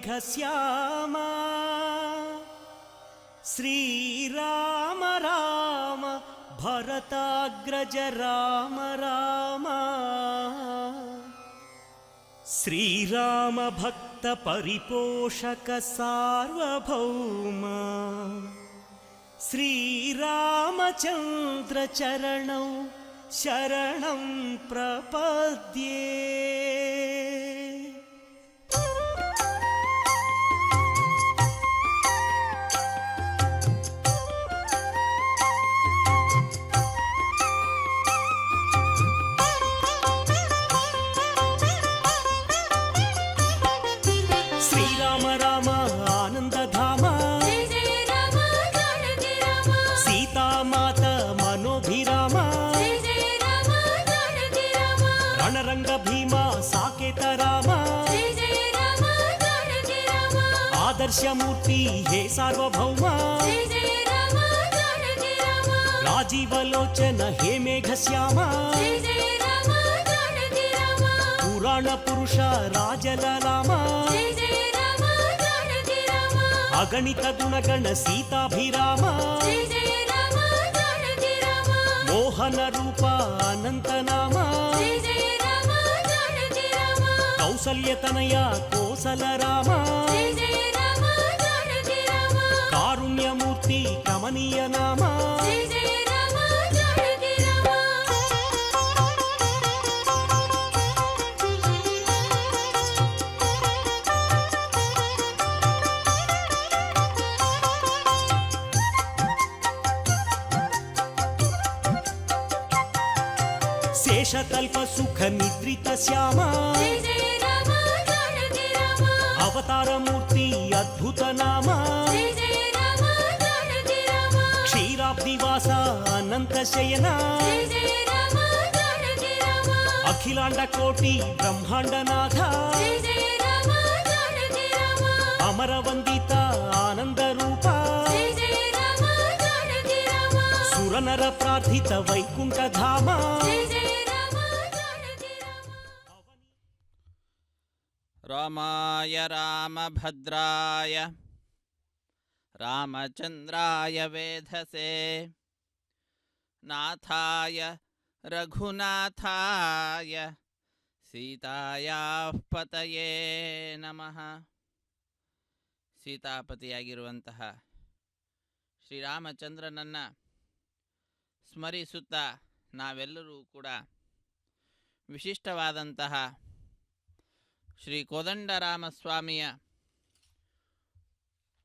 ಮೇಘಶ್ಯಾಮ ಶ್ರೀರಾಮ ರಾಮ ಭರತಾಗ್ರಜ ರಾಮ ರಾಮ ಶ್ರೀರಾಮ ಭಕ್ತ ಪರಿಪೋಷಕ ಸಾರ್ವಭೌಮ ಶ್ರೀರಾಮಚಂದ್ರ ಚರಣೌ ಶರಣಂ ಪ್ರಪದ್ಯೆ. ಶ್ರೀರಾಮ ರಾಮ ಆನಂದಧಾಮ ಸೀತಾಮಾತ ಮನೋಭಿರಾಮ ರಣರಂಗ ಭೀಮ ಸಾಕೇತ ರಾಮ ಆದರ್ಶ ಮೂರ್ತಿ ಹೇ ಸಾರ್ವಭೌಮ ರಾಜೀವಲೋಚನ ಹೇ ಮೇಘಶ್ಯಾಮ ಪುರಾಣ ಪುರುಷ ರಾಜಲಲಾಮ ಅಗಣಿತ ಗುಣಗಣ ಸೀತಾಭಿರಾಮ ಮೋಹನ ರೂಪ ಅನಂತನಾಮ ಕೌಸಲ್ಯತನಯ ಕೋಸಲ ರಾಮ ಕಾರುಣ್ಯಮೂರ್ತಿ ಕಮನೀಯ ನಾಮ ಶೇಷತಲ್ಪ ಸುಖ ನಿದ್ರಿತ ಶ್ಯಾಮ ಅವತಾರ ಮೂರ್ತಿ ಅದ್ಭುತ ನಾಮ ಕ್ಷೀರಾಬ್ದಿವಾಸ ಅನಂತ ಶಯನ ಅಖಿಲಾಂಡ ಕೋಟಿ ಬ್ರಹ್ಮಾಂಡನಾಥ ಅಮರ ವಂದಿತ ಆನಂದ ರೂಪ ಸುರನರ ಪ್ರಾರ್ಥಿತ ವೈಕುಂಠ ಧಾಮ ರಾಮಾಯ ರಾಮಭದ್ರಾಯ ರಾಮಚಂದ್ರಾಯ ವೇಧಸೆ ನಾಥಾಯ ರಘುನಾಥಾಯ ಸೀತಾಯಾಃ ಪತಯೇ ನಮಃ. ಸೀತಾಪತಿಯಾಗಿರುವಂತಹ ಶ್ರೀರಾಮಚಂದ್ರನನ್ನು ಸ್ಮರಿಸುತ್ತಾ ನಾವೆಲ್ಲರೂ ಕೂಡ ವಿಶಿಷ್ಟವಾದಂತಹ ಶ್ರೀ ಕೋದಂಡರಾಮಸ್ವಾಮಿಯ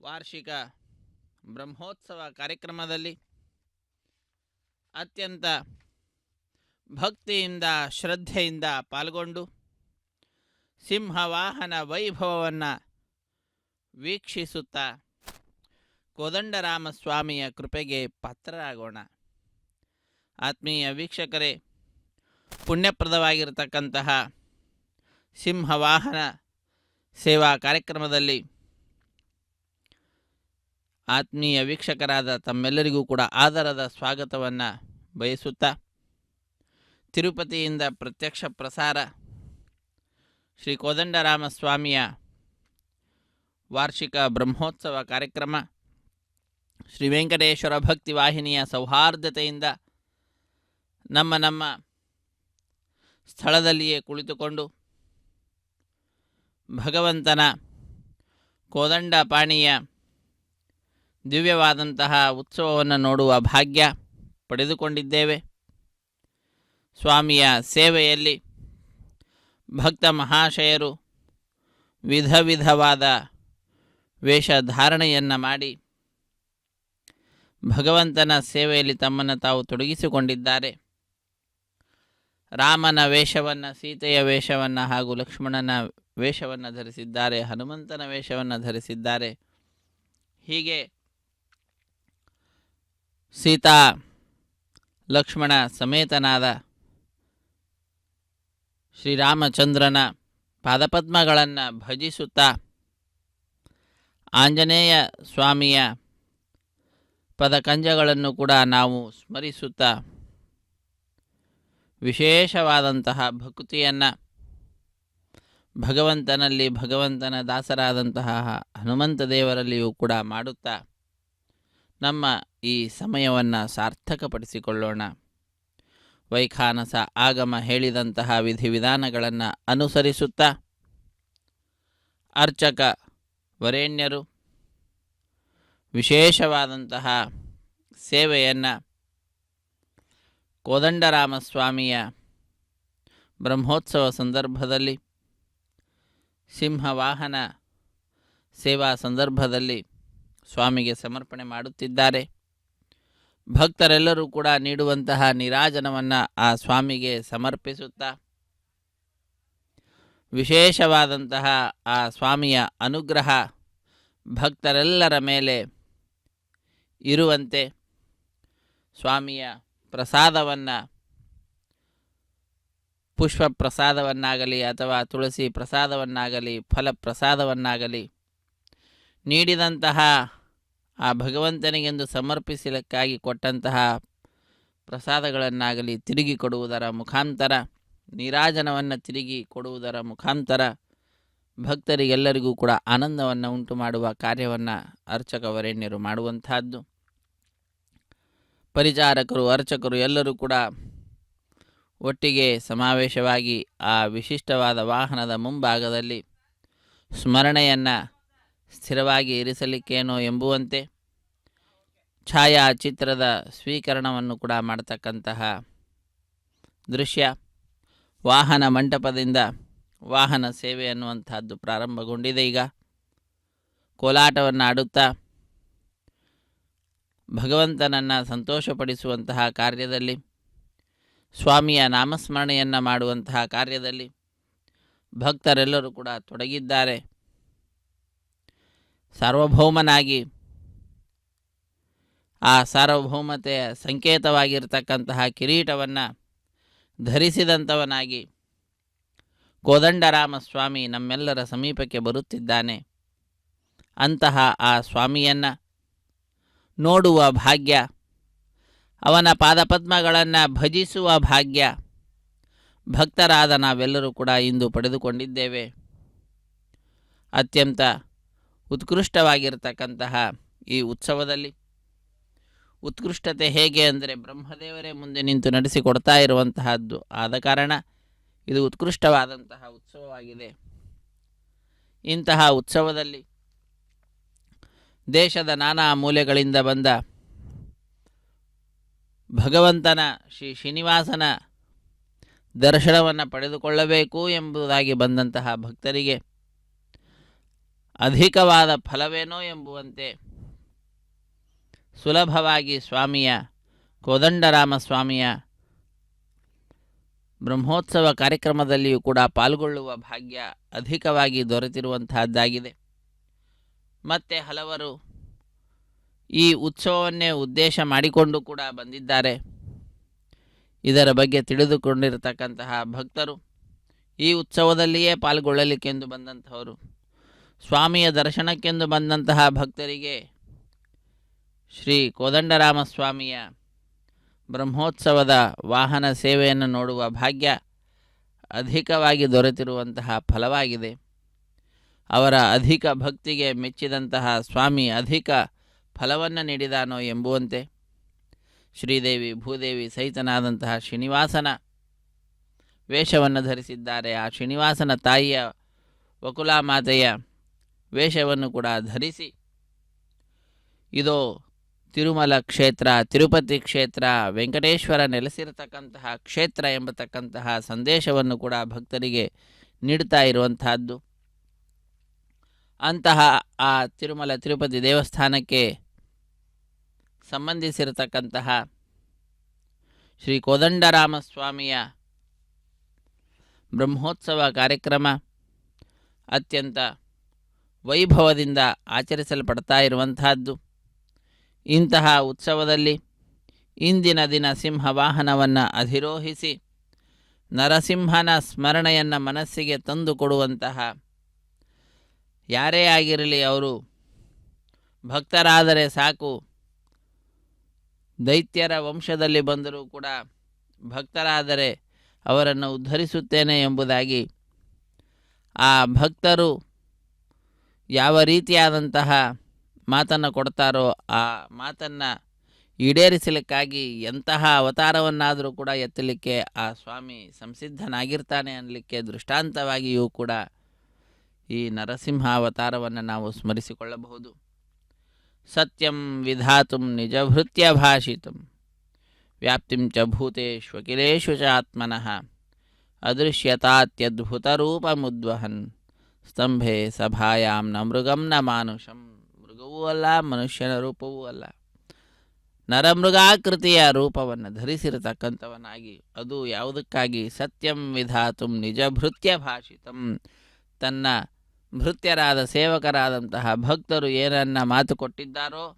ವಾರ್ಷಿಕ ಬ್ರಹ್ಮೋತ್ಸವ ಕಾರ್ಯಕ್ರಮದಲ್ಲಿ ಅತ್ಯಂತ ಭಕ್ತಿಯಿಂದ ಶ್ರದ್ಧೆಯಿಂದ ಪಾಲ್ಗೊಂಡು ಸಿಂಹವಾಹನ ವೈಭವವನ್ನು ವೀಕ್ಷಿಸುತ್ತಾ ಕೋದಂಡರಾಮಸ್ವಾಮಿಯ ಕೃಪೆಗೆ ಪಾತ್ರರಾಗೋಣ. ಆತ್ಮೀಯ ವೀಕ್ಷಕರೇ, ಪುಣ್ಯಪ್ರದವಾಗಿರತಕ್ಕಂತಹ ಸಿಂಹವಾಹನ ಸೇವಾ ಕಾರ್ಯಕ್ರಮದಲ್ಲಿ ಆತ್ಮೀಯ ವೀಕ್ಷಕರಾದ ತಮ್ಮೆಲ್ಲರಿಗೂ ಕೂಡ ಆದರದ ಸ್ವಾಗತವನ್ನು ಬಯಸುತ್ತಾ, ತಿರುಪತಿಯಿಂದ ಪ್ರತ್ಯಕ್ಷ ಪ್ರಸಾರ ಶ್ರೀ ಕೋದಂಡರಾಮಸ್ವಾಮಿಯ ವಾರ್ಷಿಕ ಬ್ರಹ್ಮೋತ್ಸವ ಕಾರ್ಯಕ್ರಮ ಶ್ರೀ ವೆಂಕಟೇಶ್ವರ ಭಕ್ತಿ ವಾಹಿನಿಯ ಸೌಹಾರ್ದತೆಯಿಂದ ನಮ್ಮ ಸ್ಥಳದಲ್ಲಿಯೇ ಕುಳಿತುಕೊಂಡು ಭಗವಂತನ ಕೋದಂಡಪಾಣಿಯ ದಿವ್ಯವಾದಂತಹ ಉತ್ಸವವನ್ನು ನೋಡುವ ಭಾಗ್ಯ ಪಡೆದುಕೊಂಡಿದ್ದೇವೆ. ಸ್ವಾಮಿಯ ಸೇವೆಯಲ್ಲಿ ಭಕ್ತ ಮಹಾಶಯರು ವಿಧ ವಿಧವಾದ ವೇಷಧಾರಣೆಯನ್ನು ಮಾಡಿ ಭಗವಂತನ ಸೇವೆಯಲ್ಲಿ ತಮ್ಮನ್ನು ತಾವು ತೊಡಗಿಸಿಕೊಂಡಿದ್ದಾರೆ. ರಾಮನ ವೇಷವನ್ನು, ಸೀತೆಯ ವೇಷವನ್ನು ಹಾಗೂ ಲಕ್ಷ್ಮಣನ ವೇಷವನ್ನು ಧರಿಸಿದ್ದಾರೆ, ಹನುಮಂತನ ವೇಷವನ್ನು ಧರಿಸಿದ್ದಾರೆ. ಹೀಗೆ ಸೀತಾ ಲಕ್ಷ್ಮಣ ಸಮೇತನಾದ ಶ್ರೀರಾಮಚಂದ್ರನ ಪಾದಪದ್ಮಗಳನ್ನು ಭಜಿಸುತ್ತಾ ಆಂಜನೇಯ ಸ್ವಾಮಿಯ ಪದಕಂಜಗಳನ್ನು ಕೂಡ ನಾವು ಸ್ಮರಿಸುತ್ತಾ ವಿಶೇಷವಾದಂತಹ ಭಕ್ತಿಯನ್ನು ಭಗವಂತನಲ್ಲಿ ಭಗವಂತನ ದಾಸರಾದಂತಹ ಹನುಮಂತ ದೇವರಲ್ಲಿಯೂ ಕೂಡ ಮಾಡುತ್ತಾ ನಮ್ಮ ಈ ಸಮಯವನ್ನು ಸಾರ್ಥಕಪಡಿಸಿಕೊಳ್ಳೋಣ. ವೈಖಾನಸ ಆಗಮ ಹೇಳಿದಂತಹ ವಿಧಿವಿಧಾನಗಳನ್ನು ಅನುಸರಿಸುತ್ತಾ ಅರ್ಚಕ ವರೇಣ್ಯರು ವಿಶೇಷವಾದಂತಹ ಸೇವೆಯನ್ನು ಕೋದಂಡರಾಮಸ್ವಾಮಿಯ ಬ್ರಹ್ಮೋತ್ಸವ ಸಂದರ್ಭದಲ್ಲಿ, ಸಿಂಹವಾಹನ ಸೇವಾ ಸಂದರ್ಭದಲ್ಲಿ ಸ್ವಾಮಿಗೆ ಸಮರ್ಪಣೆ ಮಾಡುತ್ತಿದ್ದಾರೆ. ಭಕ್ತರೆಲ್ಲರೂ ಕೂಡ ನೀಡುವಂತಹ ನೀರಾಜನವನ್ನು ಆ ಸ್ವಾಮಿಗೆ ಸಮರ್ಪಿಸುತ್ತಾ ವಿಶೇಷವಾದಂತಹ ಆ ಸ್ವಾಮಿಯ ಅನುಗ್ರಹ ಭಕ್ತರೆಲ್ಲರ ಮೇಲೆ ಇರುವಂತೆ ಸ್ವಾಮಿಯ ಪ್ರಸಾದವನ್ನು, ಪುಷ್ಪ ಪ್ರಸಾದವನ್ನಾಗಲಿ ಅಥವಾ ತುಳಸಿ ಪ್ರಸಾದವನ್ನಾಗಲಿ ಫಲ ಪ್ರಸಾದವನ್ನಾಗಲಿ ನೀಡಿದಂತಹ ಆ ಭಗವಂತನಿಗೆಂದು ಸಮರ್ಪಿಸಲಿಕ್ಕಾಗಿ ಕೊಟ್ಟಂತಹ ಪ್ರಸಾದಗಳನ್ನಾಗಲಿ ತಿರುಗಿ ಕೊಡುವುದರ ಮುಖಾಂತರ, ನೀರಾಜನವನ್ನು ತಿರುಗಿ ಕೊಡುವುದರ ಮುಖಾಂತರ ಭಕ್ತರಿಗೆಲ್ಲರಿಗೂ ಕೂಡ ಆನಂದವನ್ನು ಉಂಟು ಮಾಡುವ ಕಾರ್ಯವನ್ನು ಅರ್ಚಕ ವರೇಣ್ಯರು ಮಾಡುವಂತಹದ್ದು. ಪರಿಚಾರಕರು, ಅರ್ಚಕರು ಎಲ್ಲರೂ ಕೂಡ ಒಟ್ಟಿಗೆ ಸಮಾವೇಶವಾಗಿ ಆ ವಿಶಿಷ್ಟವಾದ ವಾಹನದ ಮುಂಭಾಗದಲ್ಲಿ ಸ್ಮರಣೆಯನ್ನು ಸ್ಥಿರವಾಗಿ ಇರಿಸಲಿಕ್ಕೇನೋ ಎಂಬುವಂತೆ ಛಾಯಾಚಿತ್ರದ ಸ್ವೀಕರಣವನ್ನು ಕೂಡ ಮಾಡತಕ್ಕಂತಹ ದೃಶ್ಯ. ವಾಹನ ಮಂಟಪದಿಂದ ವಾಹನ ಸೇವೆ ಅನ್ನುವಂಥದ್ದು ಪ್ರಾರಂಭಗೊಂಡಿದೆ. ಈಗ ಕೋಲಾಟವನ್ನು ಆಡುತ್ತಾ ಭಗವಂತನನ್ನು ಸಂತೋಷಪಡಿಸುವಂತಹ ಕಾರ್ಯದಲ್ಲಿ, ಸ್ವಾಮಿಯ ನಾಮಸ್ಮರಣೆಯನ್ನು ಮಾಡುವಂತಹ ಕಾರ್ಯದಲ್ಲಿ ಭಕ್ತರೆಲ್ಲರೂ ಕೂಡ ತೊಡಗಿದ್ದಾರೆ. ಸಾರ್ವಭೌಮನಾಗಿ, ಆ ಸಾರ್ವಭೌಮತೆಯ ಸಂಕೇತವಾಗಿರ್ತಕ್ಕಂತಹ ಕಿರೀಟವನ್ನು ಧರಿಸಿದಂಥವನಾಗಿ ಕೋದಂಡರಾಮಸ್ವಾಮಿ ನಮ್ಮೆಲ್ಲರ ಸಮೀಪಕ್ಕೆ ಬರುತ್ತಿದ್ದಾನೆ. ಅಂತಹ ಆ ಸ್ವಾಮಿಯನ್ನು ನೋಡುವ ಭಾಗ್ಯ, ಅವನ ಪಾದಪದ್ಮಗಳನ್ನು ಭಜಿಸುವ ಭಾಗ್ಯ ಭಕ್ತರಾದ ನಾವೆಲ್ಲರೂ ಕೂಡ ಇಂದು ಪಡೆದುಕೊಂಡಿದ್ದೇವೆ. ಅತ್ಯಂತ ಉತ್ಕೃಷ್ಟವಾಗಿರತಕ್ಕಂತಹ ಈ ಉತ್ಸವದಲ್ಲಿ ಉತ್ಕೃಷ್ಟತೆ ಹೇಗೆ ಅಂದರೆ ಬ್ರಹ್ಮದೇವರೇ ಮುಂದೆ ನಿಂತು ನಡೆಸಿಕೊಡ್ತಾ ಇರುವಂತಹದ್ದು. ಆದ ಕಾರಣ ಇದು ಉತ್ಕೃಷ್ಟವಾದಂತಹ ಉತ್ಸವವಾಗಿದೆ. ಇಂತಹ ಉತ್ಸವದಲ್ಲಿ ದೇಶದ ನಾನಾ ಮೂಲೆಗಳಿಂದ ಬಂದ ಭಗವಂತನ ಶ್ರೀನಿವಾಸನ ದರ್ಶನವನ್ನು ಪಡೆದುಕೊಳ್ಳಬೇಕು ಎಂಬುದಾಗಿ ಬಂದಂತಹ ಭಕ್ತರಿಗೆ ಅಧಿಕವಾದ ಫಲವೇನೋ ಎಂಬುವಂತೆ ಸುಲಭವಾಗಿ ಸ್ವಾಮಿಯ, ಕೋದಂಡರಾಮಸ್ವಾಮಿಯ ಬ್ರಹ್ಮೋತ್ಸವ ಕಾರ್ಯಕ್ರಮದಲ್ಲಿಯೂ ಕೂಡ ಪಾಲ್ಗೊಳ್ಳುವ ಭಾಗ್ಯ ಅಧಿಕವಾಗಿ ದೊರೆತಿರುವಂತಹದ್ದಾಗಿದೆ. ಮತ್ತು ಹಲವರು ಈ ಉತ್ಸವವನ್ನೇ ಉದ್ದೇಶ ಮಾಡಿಕೊಂಡು ಕೂಡ ಬಂದಿದ್ದಾರೆ. ಇದರ ಬಗ್ಗೆ ತಿಳಿದುಕೊಂಡಿರತಕ್ಕಂತಹ ಭಕ್ತರು, ಈ ಉತ್ಸವದಲ್ಲಿಯೇ ಪಾಲ್ಗೊಳ್ಳಲಿಕ್ಕೆಂದು ಬಂದಂಥವರು, ಸ್ವಾಮಿಯ ದರ್ಶನಕ್ಕೆಂದು ಬಂದಂತಹ ಭಕ್ತರಿಗೆ ಶ್ರೀ ಕೋದಂಡರಾಮಸ್ವಾಮಿಯ ಬ್ರಹ್ಮೋತ್ಸವದ ವಾಹನ ಸೇವೆಯನ್ನು ನೋಡುವ ಭಾಗ್ಯ ಅಧಿಕವಾಗಿ ದೊರೆತಿರುವಂತಹ ಫಲವಾಗಿದೆ. ಅವರ ಅಧಿಕ ಭಕ್ತಿಗೆ ಮೆಚ್ಚಿದಂತಹ ಸ್ವಾಮಿ ಅಧಿಕ ಫಲವನ್ನು ನೀಡಿದಾನೋ ಎಂಬುವಂತೆ ಶ್ರೀದೇವಿ ಭೂದೇವಿ ಸಹಿತನಾದಂತಹ ಶ್ರೀನಿವಾಸನ ವೇಷವನ್ನು ಧರಿಸಿದ್ದಾರೆ. ಆ ಶ್ರೀನಿವಾಸನ ತಾಯಿಯ ವಕುಲಾಮಾತೆಯ ವೇಷವನ್ನು ಕೂಡ ಧರಿಸಿ, ಇದೋ ತಿರುಮಲ ಕ್ಷೇತ್ರ, ತಿರುಪತಿ ಕ್ಷೇತ್ರ, ವೆಂಕಟೇಶ್ವರ ನೆಲೆಸಿರತಕ್ಕಂತಹ ಕ್ಷೇತ್ರ ಎಂಬತಕ್ಕಂತಹ ಸಂದೇಶವನ್ನು ಕೂಡ ಭಕ್ತರಿಗೆ ನೀಡ್ತಾ ಇರುವಂತಹದ್ದು. ಅಂತಹ ಆ ತಿರುಮಲ ತಿರುಪತಿ ದೇವಸ್ಥಾನಕ್ಕೆ ಸಂಬಂಧಿಸಿರತಕ್ಕಂತಹ ಶ್ರೀ ಕೋದಂಡರಾಮಸ್ವಾಮಿಯ ಬ್ರಹ್ಮೋತ್ಸವ ಕಾರ್ಯಕ್ರಮ ಅತ್ಯಂತ ವೈಭವದಿಂದ ಆಚರಿಸಲ್ಪಡ್ತಾ ಇರುವಂತಹದ್ದು. ಇಂತಹ ಉತ್ಸವದಲ್ಲಿ ಇಂದಿನ ದಿನ ಸಿಂಹವಾಹನವನ್ನು ಅಧಿರೋಹಿಸಿ ನರಸಿಂಹನ ಸ್ಮರಣೆಯನ್ನು ಮನಸ್ಸಿಗೆ ತಂದು ಕೊಡುವಂತಹ ಯಾರೇ ಆಗಿರಲಿ, ಅವರು ಭಕ್ತರಾದರೆ ಸಾಕು, ದೈತ್ಯರ ವಂಶದಲ್ಲಿ ಬಂದರೂ ಕೂಡ ಭಕ್ತರಾದರೆ ಅವರನ್ನು ಉದ್ಧರಿಸುತ್ತೇನೆ ಎಂಬುದಾಗಿ ಆ ಭಕ್ತರು ಯಾವ ರೀತಿಯಾದಂತಹ ಮಾತನ್ನು ಕೊಡ್ತಾರೋ ಆ ಮಾತನ್ನು ಈಡೇರಿಸಲಿಕ್ಕಾಗಿ ಎಂತಹ ಅವತಾರವನ್ನಾದರೂ ಕೂಡ ಎತ್ತಲಿಕ್ಕೆ ಆ ಸ್ವಾಮಿ ಸಂಸಿದ್ಧನಾಗಿರ್ತಾನೆ ಅನ್ನಲಿಕ್ಕೆ ದೃಷ್ಟಾಂತವಾಗಿಯೂ ಕೂಡ ಈ ನರಸಿಂಹ ಅವತಾರವನ್ನು ನಾವು ಸ್ಮರಿಸಿಕೊಳ್ಳಬಹುದು. ಸತ್ಯಂ ವಿಧಾತುಂ ನಿಜಭೃತ್ಯ ಭಾಷಿತುಂ ವ್ಯಾಪ್ತಿಂ ಚ ಭೂತೇಷ್ವಖಿಲೇಷು ಚ ಆತ್ಮನಃ ಅದೃಶ್ಯತಾತ್ಯದ್ಭುತರೂಪಮುದ್ವಹನ್ ಸ್ತಂಭೆ ಸಭಾಯಾಂ ನ ಮೃಗಂ ನ ಮಾನುಷಂ. ಮೃಗವೂ ಅಲ್ಲ, ಮನುಷ್ಯನ ರೂಪವೂ ಅಲ್ಲ, ನರಮೃಗಾಕೃತಿಯ ರೂಪವನ್ನು ಧರಿಸಿರತಕ್ಕಂಥವನಾಗಿ, ಅದು ಯಾವುದಕ್ಕಾಗಿ? ಸತ್ಯಂ ವಿಧಾತುಂ ನಿಜಭೃತ್ಯ ಭಾಷಿತಂ. ತನ್ನ ಭೃತ್ಯರಾದ ಸೇವಕರಾದಂತಹ ಭಕ್ತರು ಏನನ್ನ ಮಾತು ಕೊಟ್ಟಿದ್ದಾರೋ,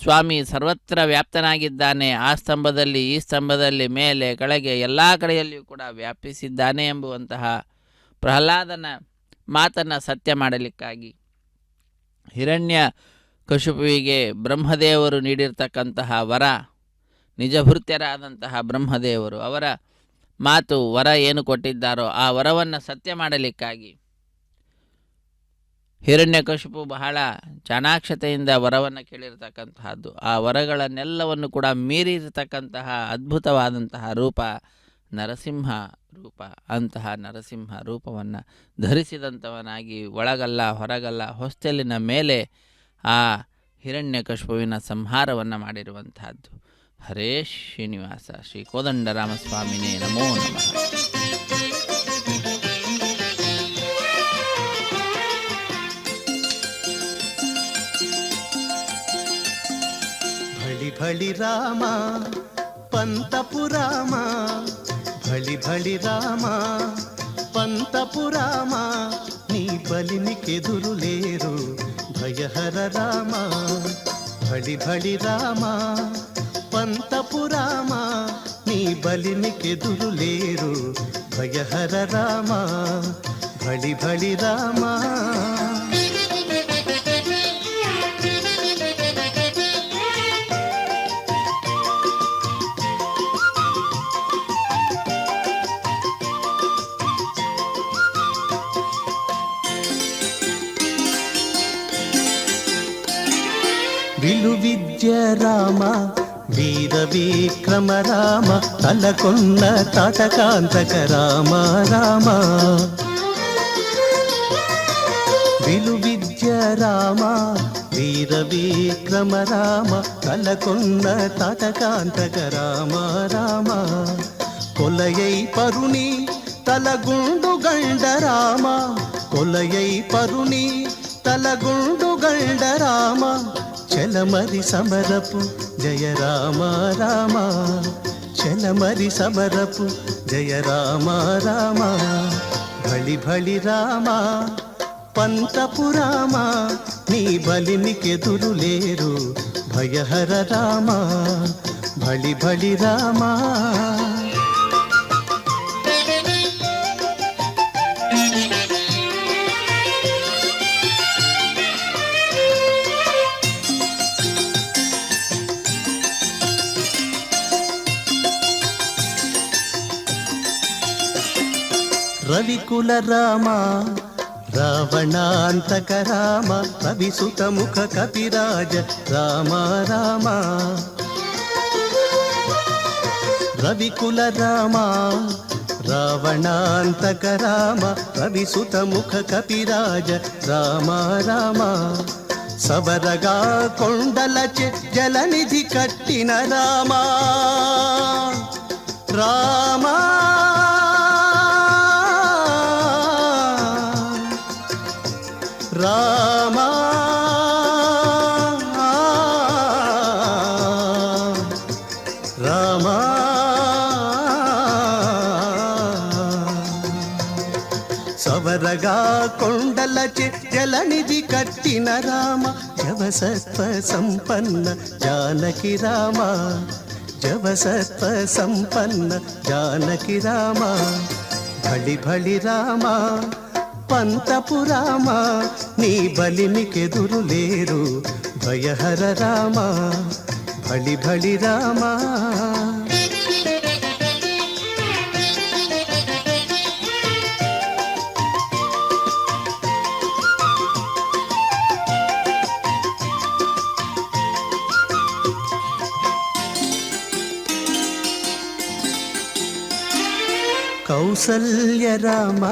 ಸ್ವಾಮಿ ಸರ್ವತ್ರ ವ್ಯಾಪ್ತನಾಗಿದ್ದಾನೆ, ಆ ಸ್ತಂಭದಲ್ಲಿ ಈ ಸ್ತಂಭದಲ್ಲಿ ಮೇಲೆ ಕೆಳಗೆ ಎಲ್ಲ ಕಡೆಯಲ್ಲಿಯೂ ಕೂಡ ವ್ಯಾಪಿಸಿದ್ದಾನೆ ಎಂಬುವಂತಹ ಪ್ರಹ್ಲಾದನ ಮಾತನ್ನು ಸತ್ಯ ಮಾಡಲಿಕ್ಕಾಗಿ ಹಿರಣ್ಯ ಕಶುಪುವಿಗೆ ಬ್ರಹ್ಮದೇವರು ನೀಡಿರ್ತಕ್ಕಂತಹ ವರ, ನಿಜಭೃತ್ಯರಾದಂತಹ ಬ್ರಹ್ಮದೇವರು ಅವರ ಮಾತು ವರ ಏನು ಕೊಟ್ಟಿದ್ದಾರೋ ಆ ವರವನ್ನು ಸತ್ಯ ಮಾಡಲಿಕ್ಕಾಗಿ ಹಿರಣ್ಯಕಶಿಪು ಬಹಳ ಚಾಣಾಕ್ಷತೆಯಿಂದ ವರವನ್ನು ಕೇಳಿರ್ತಕ್ಕಂತಹದ್ದು. ಆ ವರಗಳನ್ನೆಲ್ಲವನ್ನು ಕೂಡ ಮೀರಿರತಕ್ಕಂತಹ ಅದ್ಭುತವಾದಂತಹ ರೂಪ ನರಸಿಂಹ ರೂಪ. ಅಂತಹ ನರಸಿಂಹ ರೂಪವನ್ನು ಧರಿಸಿದಂಥವನಾಗಿ ಒಳಗಲ್ಲ ಹೊರಗಲ್ಲ ಹೊಸ್ತೆಲಿನ ಮೇಲೆ ಆ ಹಿರಣ್ಯಕಶಿಪುವಿನ ಸಂಹಾರವನ್ನು ಮಾಡಿರುವಂತಹದ್ದು. ಹರೇ ಶ್ರೀನಿವಾಸ. ಶ್ರೀ ಕೋದಂಡರಾಮಸ್ವಾಮಿನೇ ನಮೋ ನಮಃ. భళి భళి రామ పంతపురామ, భళి భళి రామ పంతపురామ, నీ బలినికెదురు లేరు భయహర రామ. భళి భళి రామ పంతపురామ, నీ బలినికెదురు లేరు భయహర రామ. భళి భళి రామ. విలు విద్య రామ, వీర విక్రమ రామ, తలకొన్న తాటకాంతక రామ రామ. విలు విద్య రామ, వీర విక్రమ రామ, తలకొన్న తాటకాంతక రామ రామ. కొలయై పరుని తలగుండు గండ రామ, కొలయై పరుని తలగుండు గండ రామ. చలమరి సమరపు జయ రామ రామ, చలమరి సమరపు జయ రామ రామ. భళి భళి రామ పంతపురామ, నీ బలినికెదురు లేరు భయహర రామ. భళి భళి రామ. రవికుల రామ, రావణాంతక రామ, రవిసుత ముఖ కపిరాజ రామ రామ. రవికుల రామ, రావణాంతక రామ, రవిసుత ముఖ కపిరాజ రామ రామ. సవరగా కొండలచె జలనిధి కట్టిన రామ రామ. రామ రామ. సవరగా కొండలచె జలనిధి కట్టిన రామ. జవసత్వ సంపన్న జానకి రామ, జవసత్వ సంపన్న జానకి రామ. భళి భళి రామ పంతపురామ, నీ బలినికెదురు లేరు భయహర రామ. భళి భళి రామ. ಕೌಸಲ್ಯ ರಾಮ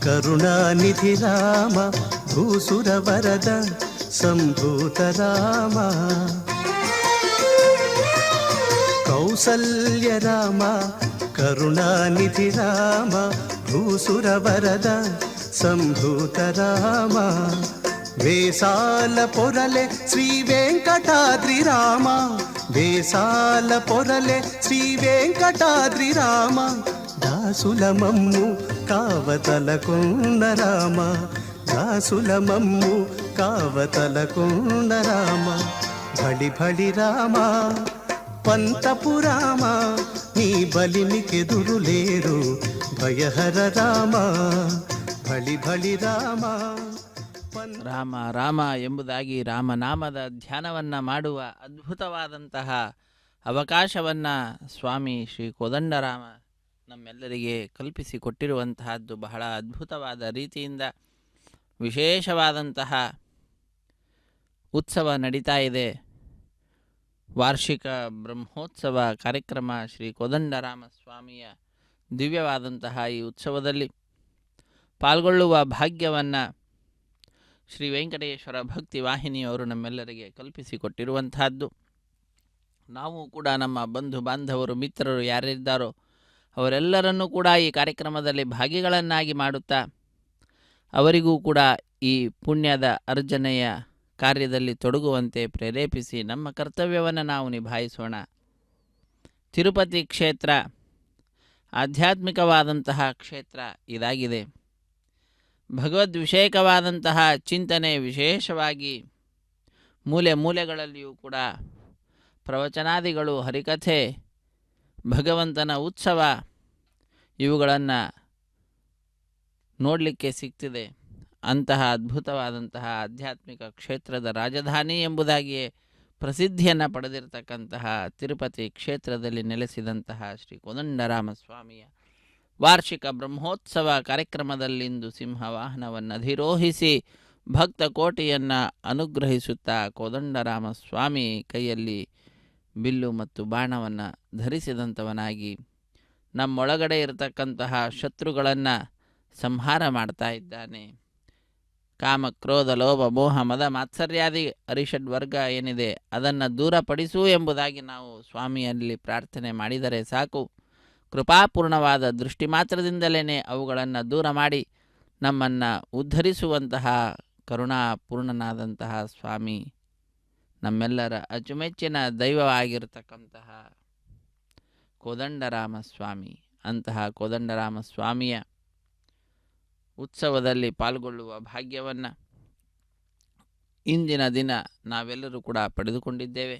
ಕರುಣಾನಿಧಿ ರಾಮ ಭೂಸುರ ವರದ ಸಂಭೂತ ರಾಮ ಕೌಸಲ್ಯ ರಾಮ ಕರುಣಾನಿಧಿ ರಾಮ ಭೂಸುರ ವರದ ಸಂಭೂತ ರಾಮ వేసాల పొరలే శ్రీ వెంకటాద్రి రామ వేసాల పొరలే శ్రీ వెంకటాద్రి రామ దాసుల మమ్ము కావతలకున్న రామ దాసుల మమ్ము కావతలకున్న రామ భళి భళి రామ పంతపు రామ నీ బలిమికెదురు లేరు భయహర రామ ಭಳಿ ಭಳಿ ರಾಮ ರಾಮ ರಾಮ ಎಂಬುದಾಗಿ ರಾಮನಾಮದ ಧ್ಯಾನವನ್ನು ಮಾಡುವ ಅದ್ಭುತವಾದಂತಹ ಅವಕಾಶವನ್ನು ಸ್ವಾಮಿ ಶ್ರೀ ಕೋದಂಡರಾಮ ನಮ್ಮೆಲ್ಲರಿಗೆ ಕಲ್ಪಿಸಿಕೊಟ್ಟಿರುವಂತಹದ್ದು ಬಹಳ ಅದ್ಭುತವಾದ ರೀತಿಯಿಂದ ವಿಶೇಷವಾದಂತಹ ಉತ್ಸವ ನಡೀತಾ ಇದೆ. ವಾರ್ಷಿಕ ಬ್ರಹ್ಮೋತ್ಸವ ಕಾರ್ಯಕ್ರಮ ಶ್ರೀ ಕೋದಂಡರಾಮ ಸ್ವಾಮಿಯ ದಿವ್ಯವಾದಂತಹ ಈ ಉತ್ಸವದಲ್ಲಿ ಪಾಲ್ಗೊಳ್ಳುವ ಭಾಗ್ಯವನ್ನು ಶ್ರೀ ವೆಂಕಟೇಶ್ವರ ಭಕ್ತಿ ವಾಹಿನಿಯವರು ನಮ್ಮೆಲ್ಲರಿಗೆ ಕಲ್ಪಿಸಿಕೊಟ್ಟಿರುವಂತಹದ್ದು. ನಾವು ಕೂಡ ನಮ್ಮ ಬಂಧು ಬಾಂಧವರು ಮಿತ್ರರು ಯಾರಿದ್ದಾರೋ ಅವರೆಲ್ಲರನ್ನೂ ಕೂಡ ಈ ಕಾರ್ಯಕ್ರಮದಲ್ಲಿ ಭಾಗಿಗಳನ್ನಾಗಿ ಮಾಡುತ್ತಾ ಅವರಿಗೂ ಕೂಡ ಈ ಪುಣ್ಯದ ಅರ್ಜನೆಯ ಕಾರ್ಯದಲ್ಲಿ ತೊಡಗುವಂತೆ ಪ್ರೇರೇಪಿಸಿ ನಮ್ಮ ಕರ್ತವ್ಯವನ್ನು ನಾವು ನಿಭಾಯಿಸೋಣ. ತಿರುಪತಿ ಕ್ಷೇತ್ರ ಆಧ್ಯಾತ್ಮಿಕವಾದಂತಹ ಕ್ಷೇತ್ರ ಇದಾಗಿದೆ. ಭಗವದ್ವಿಷಯಕವಾದಂತಹ ಚಿಂತನೆ ವಿಶೇಷವಾಗಿ ಮೂಲೆ ಮೂಲೆಗಳಲ್ಲಿಯೂ ಕೂಡ ಪ್ರವಚನಾದಿಗಳು, ಹರಿಕಥೆ, ಭಗವಂತನ ಉತ್ಸವ ಇವುಗಳನ್ನು ನೋಡಲಿಕ್ಕೆ ಸಿಗ್ತಿದೆ. ಅಂತಹ ಅದ್ಭುತವಾದಂತಹ ಆಧ್ಯಾತ್ಮಿಕ ಕ್ಷೇತ್ರದ ರಾಜಧಾನಿ ಎಂಬುದಾಗಿಯೇ ಪ್ರಸಿದ್ಧಿಯನ್ನು ಪಡೆದಿರತಕ್ಕಂತಹ ತಿರುಪತಿ ಕ್ಷೇತ್ರದಲ್ಲಿ ನೆಲೆಸಿದಂತಹ ಶ್ರೀ ಕೋದಂಡರಾಮ ಸ್ವಾಮಿಯ ವಾರ್ಷಿಕ ಬ್ರಹ್ಮೋತ್ಸವ ಕಾರ್ಯಕ್ರಮದಲ್ಲಿಂದು ಸಿಂಹವಾಹನವನ್ನು ಅಧಿರೋಹಿಸಿ ಭಕ್ತ ಕೋಟಿಯನ್ನು ಅನುಗ್ರಹಿಸುತ್ತಾ ಕೋದಂಡರಾಮ ಸ್ವಾಮಿ ಕೈಯಲ್ಲಿ ಬಿಲ್ಲು ಮತ್ತು ಬಾಣವನ್ನು ಧರಿಸಿದಂಥವನಾಗಿ ನಮ್ಮೊಳಗಡೆ ಇರತಕ್ಕಂತಹ ಶತ್ರುಗಳನ್ನು ಸಂಹಾರ ಮಾಡ್ತಾ ಇದ್ದಾನೆ. ಕಾಮ, ಕ್ರೋಧ, ಲೋಭ, ಮೋಹ, ಮದ, ಮಾತ್ಸರ್ಯಾದಿ ಅರಿಷಡ್ ವರ್ಗ ಏನಿದೆ ಅದನ್ನು ದೂರಪಡಿಸು ಎಂಬುದಾಗಿ ನಾವು ಸ್ವಾಮಿಯಲ್ಲಿ ಪ್ರಾರ್ಥನೆ ಮಾಡಿದರೆ ಸಾಕು. ಕೃಪಾಪೂರ್ಣವಾದ ದೃಷ್ಟಿ ಮಾತ್ರದಿಂದಲೇ ಅವುಗಳನ್ನು ದೂರ ಮಾಡಿ ನಮ್ಮನ್ನು ಉದ್ಧರಿಸುವಂತಹ ಕರುಣಾಪೂರ್ಣನಾದಂತಹ ಸ್ವಾಮಿ ನಮ್ಮೆಲ್ಲರ ಅಚ್ಚುಮೆಚ್ಚಿನ ದೈವವಾಗಿರತಕ್ಕಂತಹ ಕೋದಂಡರಾಮ ಸ್ವಾಮಿ. ಅಂತಹ ಕೋದಂಡರಾಮ ಸ್ವಾಮಿಯ ಉತ್ಸವದಲ್ಲಿ ಪಾಲ್ಗೊಳ್ಳುವ ಭಾಗ್ಯವನ್ನು ಇಂದಿನ ದಿನ ನಾವೆಲ್ಲರೂ ಕೂಡ ಪಡೆದುಕೊಂಡಿದ್ದೇವೆ.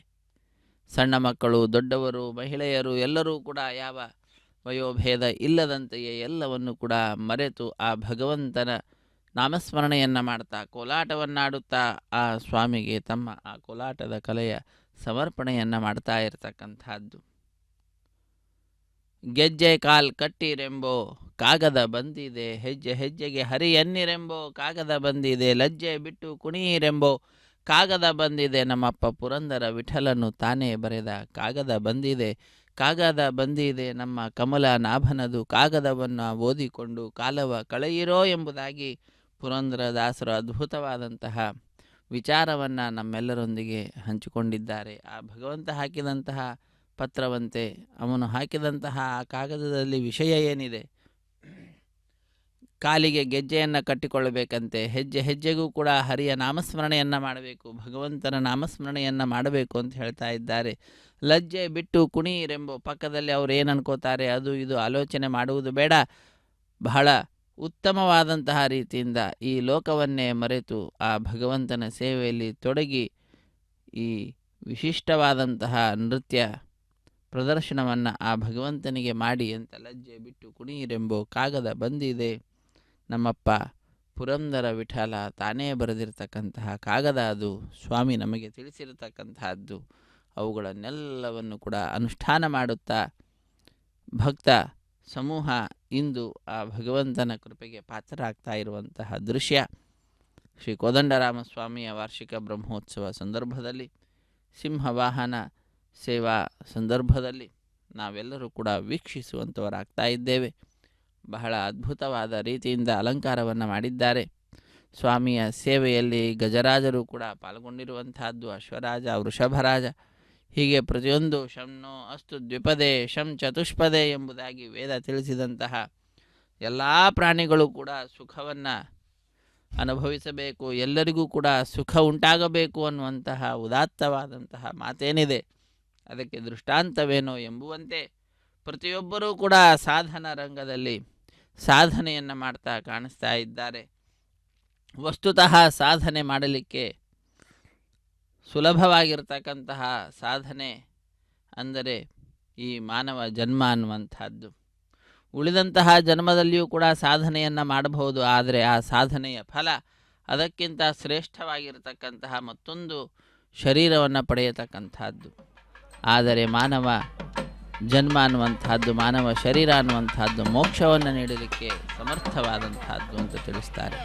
ಸಣ್ಣ ಮಕ್ಕಳು, ದೊಡ್ಡವರು, ಮಹಿಳೆಯರು ಎಲ್ಲರೂ ಕೂಡ ಯಾವ ವಯೋಭೇದ ಇಲ್ಲದಂತೆಯೇ ಎಲ್ಲವನ್ನು ಕೂಡ ಮರೆತು ಆ ಭಗವಂತನ ನಾಮಸ್ಮರಣೆಯನ್ನು ಮಾಡ್ತಾ ಕೋಲಾಟವನ್ನಾಡುತ್ತಾ ಆ ಸ್ವಾಮಿಗೆ ತಮ್ಮ ಆ ಕೋಲಾಟದ ಕಲೆಯ ಸಮರ್ಪಣೆಯನ್ನು ಮಾಡ್ತಾ ಇರತಕ್ಕಂಥದ್ದು. ಗೆಜ್ಜೆ ಕಾಲ್ ಕಟ್ಟಿರೆಂಬೋ ಕಾಗದ ಬಂದಿದೆ, ಹೆಜ್ಜೆ ಹೆಜ್ಜೆಗೆ ಹರಿಯನ್ನಿರೆಂಬೋ ಕಾಗದ ಬಂದಿದೆ, ಲಜ್ಜೆ ಬಿಟ್ಟು ಕುಣಿಯಿರೆಂಬೋ ಕಾಗದ ಬಂದಿದೆ, ನಮ್ಮಪ್ಪ ಪುರಂದರ ವಿಠಲನು ತಾನೇ ಬರೆದ ಕಾಗದ ಬಂದಿದೆ, ಕಾಗದ ಬಂದಿದೆ ನಮ್ಮ ಕಮಲ ನಾಭನದು, ಕಾಗದವನ್ನು ಓದಿಕೊಂಡು ಕಾಲವ ಕಳೆಯಿರೋ ಎಂಬುದಾಗಿ ಪುರಂದರದಾಸರು ಅದ್ಭುತವಾದಂತಹ ವಿಚಾರವನ್ನು ನಮ್ಮೆಲ್ಲರೊಂದಿಗೆ ಹಂಚಿಕೊಂಡಿದ್ದಾರೆ. ಆ ಭಗವಂತ ಹಾಕಿದಂತಹ ಪತ್ರವಂತೆ ಅವನು ಹಾಕಿದಂತಹ ಆ ಕಾಗದದಲ್ಲಿ ವಿಷಯ ಏನಿದೆ? ಕಾಲಿಗೆ ಗೆಜ್ಜೆಯನ್ನು ಕಟ್ಟಿಕೊಳ್ಳಬೇಕಂತೆ, ಹೆಜ್ಜೆ ಹೆಜ್ಜೆಗೂ ಕೂಡ ಹರಿಯ ನಾಮಸ್ಮರಣೆಯನ್ನು ಮಾಡಬೇಕು, ಭಗವಂತನ ನಾಮಸ್ಮರಣೆಯನ್ನು ಮಾಡಬೇಕು ಅಂತ ಹೇಳ್ತಾ ಇದ್ದಾರೆ. ಲಜ್ಜೆ ಬಿಟ್ಟು ಕುಣಿಯಿರೆಂಬೋ, ಪಕ್ಕದಲ್ಲಿ ಅವ್ರು ಏನು ಅನ್ಕೋತಾರೆ ಅದು ಇದು ಆಲೋಚನೆ ಮಾಡುವುದು ಬೇಡ, ಬಹಳ ಉತ್ತಮವಾದಂತಹ ರೀತಿಯಿಂದ ಈ ಲೋಕವನ್ನೇ ಮರೆತು ಆ ಭಗವಂತನ ಸೇವೆಯಲ್ಲಿ ತೊಡಗಿ ಈ ವಿಶಿಷ್ಟವಾದಂತಹ ನೃತ್ಯ ಪ್ರದರ್ಶನವನ್ನು ಆ ಭಗವಂತನಿಗೆ ಮಾಡಿ ಅಂತ ಲಜ್ಜೆ ಬಿಟ್ಟು ಕುಣಿಯಿರೆಂಬೋ ಕಾಗದ ಬಂದಿದೆ, ನಮ್ಮಪ್ಪ ಪುರಂದರ ವಿಠಲ ತಾನೇ ಬರೆದಿರತಕ್ಕಂತಹ ಕಾಗದ ಅದು, ಸ್ವಾಮಿ ನಮಗೆ ತಿಳಿಸಿರತಕ್ಕಂತಹದ್ದು. ಅವುಗಳನ್ನೆಲ್ಲವನ್ನು ಕೂಡ ಅನುಷ್ಠಾನ ಮಾಡುತ್ತಾ ಭಕ್ತ ಸಮೂಹ ಇಂದು ಆ ಭಗವಂತನ ಕೃಪೆಗೆ ಪಾತ್ರರಾಗ್ತಾ ಇರುವಂತಹ ದೃಶ್ಯ ಶ್ರೀ ಕೋದಂಡರಾಮ ಸ್ವಾಮಿಯ ವಾರ್ಷಿಕ ಬ್ರಹ್ಮೋತ್ಸವ ಸಂದರ್ಭದಲ್ಲಿ, ಸಿಂಹವಾಹನ ಸೇವಾ ಸಂದರ್ಭದಲ್ಲಿ ನಾವೆಲ್ಲರೂ ಕೂಡ ವೀಕ್ಷಿಸುವಂಥವರಾಗ್ತಾ ಇದ್ದೇವೆ. ಬಹಳ ಅದ್ಭುತವಾದ ರೀತಿಯಿಂದ ಅಲಂಕಾರವನ್ನು ಮಾಡಿದ್ದಾರೆ. ಸ್ವಾಮಿಯ ಸೇವೆಯಲ್ಲಿ ಗಜರಾಜರು ಕೂಡ ಪಾಲ್ಗೊಂಡಿರುವಂತಹದ್ದು, ಅಶ್ವರಾಜ, ವೃಷಭರಾಜ, ಹೀಗೆ ಪ್ರತಿಯೊಂದು ಶಂನೋ ಅಸ್ತು ದ್ವಿಪದೇ ಶಂ ಚತುಷ್ಪದೇ ಎಂಬುದಾಗಿ ವೇದ ತಿಳಿಸಿದಂತಹ ಎಲ್ಲ ಪ್ರಾಣಿಗಳು ಕೂಡ ಸುಖವನ್ನು ಅನುಭವಿಸಬೇಕು, ಎಲ್ಲರಿಗೂ ಕೂಡ ಸುಖ ಉಂಟಾಗಬೇಕು ಅನ್ನುವಂತಹ ಉದಾತ್ತವಾದಂತಹ ಮಾತೇನಿದೆ, ಅದಕ್ಕೆ ದೃಷ್ಟಾಂತವೇನೋ ಎಂಬುವಂತೆ ಪ್ರತಿಯೊಬ್ಬರೂ ಕೂಡ ಸಾಧನ ರಂಗದಲ್ಲಿ ಸಾಧನೆಯನ್ನು ಮಾಡ್ತಾ ಕಾಣಿಸ್ತಾ ಇದ್ದಾರೆ. ವಸ್ತುತಃ ಸಾಧನೆ ಮಾಡಲಿಕ್ಕೆ ಸುಲಭವಾಗಿರ್ತಕ್ಕಂತಹ ಸಾಧನೆ ಅಂದರೆ ಈ ಮಾನವ ಜನ್ಮ ಅನ್ನುವಂಥದ್ದು. ಉಳಿದಂತಹ ಜನ್ಮದಲ್ಲಿಯೂ ಕೂಡ ಸಾಧನೆಯನ್ನು ಮಾಡಬಹುದು, ಆದರೆ ಆ ಸಾಧನೆಯ ಫಲ ಅದಕ್ಕಿಂತ ಶ್ರೇಷ್ಠವಾಗಿರತಕ್ಕಂತಹ ಮತ್ತೊಂದು ಶರೀರವನ್ನು ಪಡೆಯತಕ್ಕಂಥದ್ದು. ಆದರೆ ಮಾನವ ಜನ್ಮ ಅನ್ನುವಂಥದ್ದು, ಮಾನವ ಶರೀರ ಅನ್ನುವಂಥದ್ದು ಮೋಕ್ಷವನ್ನು ನೀಡಲಿಕ್ಕೆ ಸಮರ್ಥವಾದಂಥದ್ದು ಅಂತ ತಿಳಿಸ್ತಾರೆ.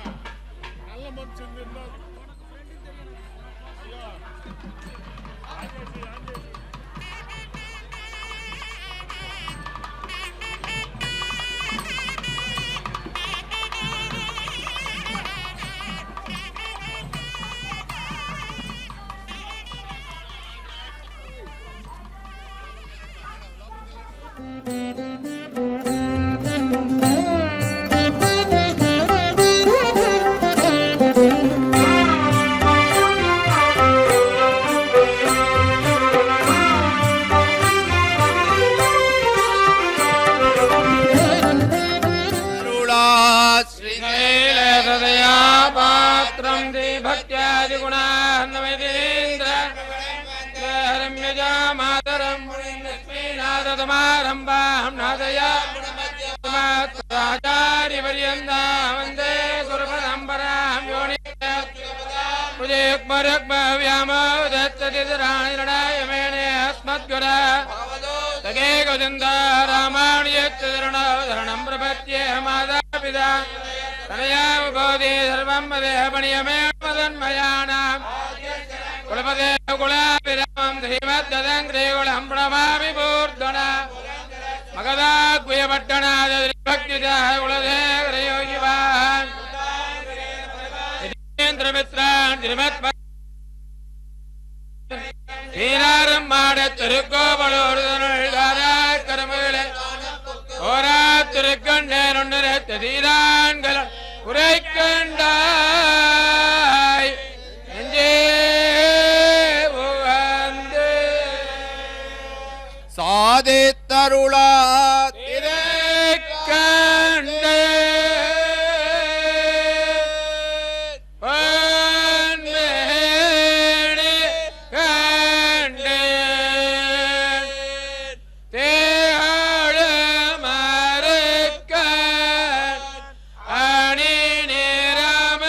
ಶ್ರೀರಾಮ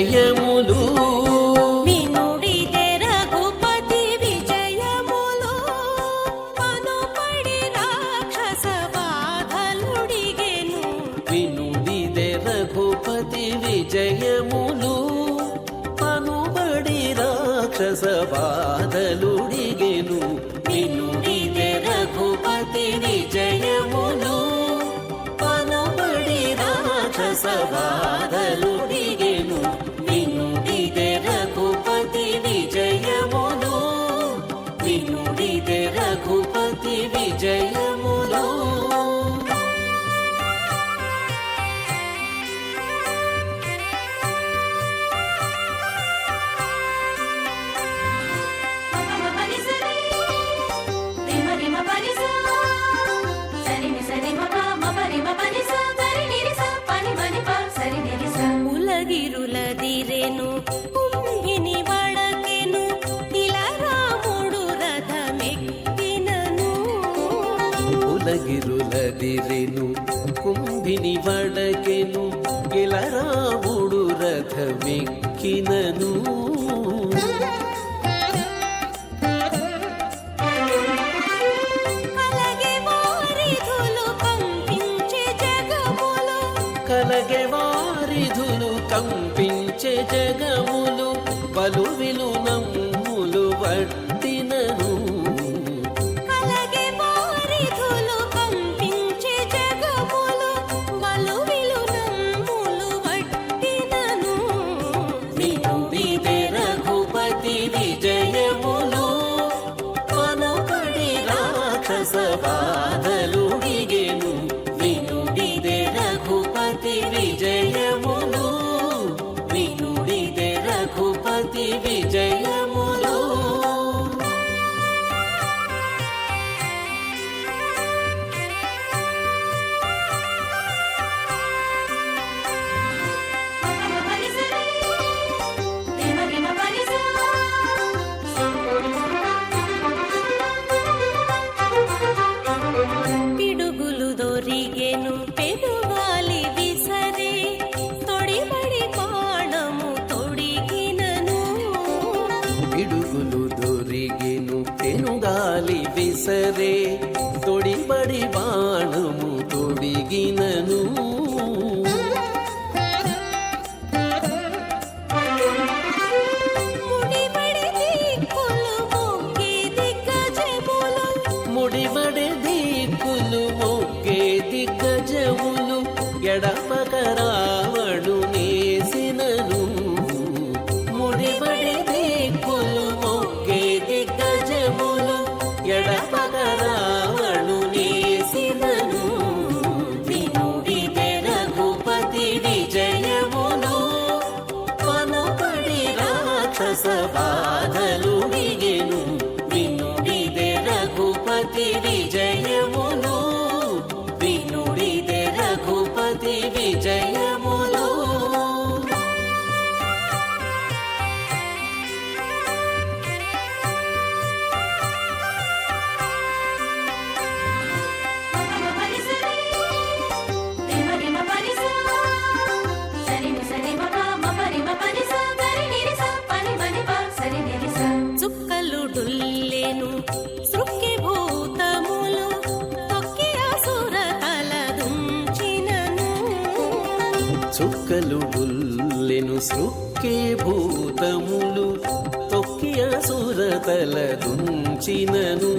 విజయములు వినుడిదే రఘుపతి విజయములు పనుపడి రాక్షస బాధలుడిగెను వినుడిదే రఘుపతి విజయములు పనుబడి రాక్షస బాధలుడిగెను వినుడిదే రఘుపతి విజయములు పనుబడి రాక్షస బాధలుడిగెను వినుడిదే రఘుపతి విజయములు వినుడిదే రఘుపతి విజయములు ఉలగిరులదిరెను కుంభిని వడకెను ఇలా రాముడు రథమెక్కినను ఉలగిరులదిరెను కుంభిని వడకెను ఇలా రాముడు రథమెక్కినను కలగే వారిధులు కంపించే జగములు కలగే వారిధులు కంపించే జగములు బలువిలు నమ్ములు వట్టినను కలగే వారిధులు కంపించే జగములు బలువిలు నమ్ములు వట్టినను వినుడిదే రఘుపతి విజయములు పనుపడి రాక్షస బాధలుడిగెను వినుడిదే రఘుపతి విజయములు వినుడిదే రఘుపతి విజయములు పిడుగులు దొరిగెను పెనుగాలి విసరే తొడిబడి బాణము తొడిగినను పిడుగులు దొరిగెను పెనుగాలి విసరే తొడిబడి బాణము తొడిగినను ముడిబడి దిక్కులు మొక్కే దిగ్గజములు ముడిబడి దిక్కులు మొక్కే దిగ్గజములు ఎడపక రావణు నేసినను ముడిబడి దిక్కులు మొక్కే దిగ్గజములు ఎడపక రావణు నేసినను వినుడిదే రఘుపతి విజయములు పనుపడి రాక్షస బాధలుడిగెను వినుడిదే రఘుపతి విజయములు వినుడిదే రఘుపతి విజయములు చుక్కలు డుల్లెను సృక్కి భూతములు తొక్కి అసుర తలదుంచినను చుక్కలు డుల్లెను సృక్కే భూతములు తొక్కి అసురతల దుంచినను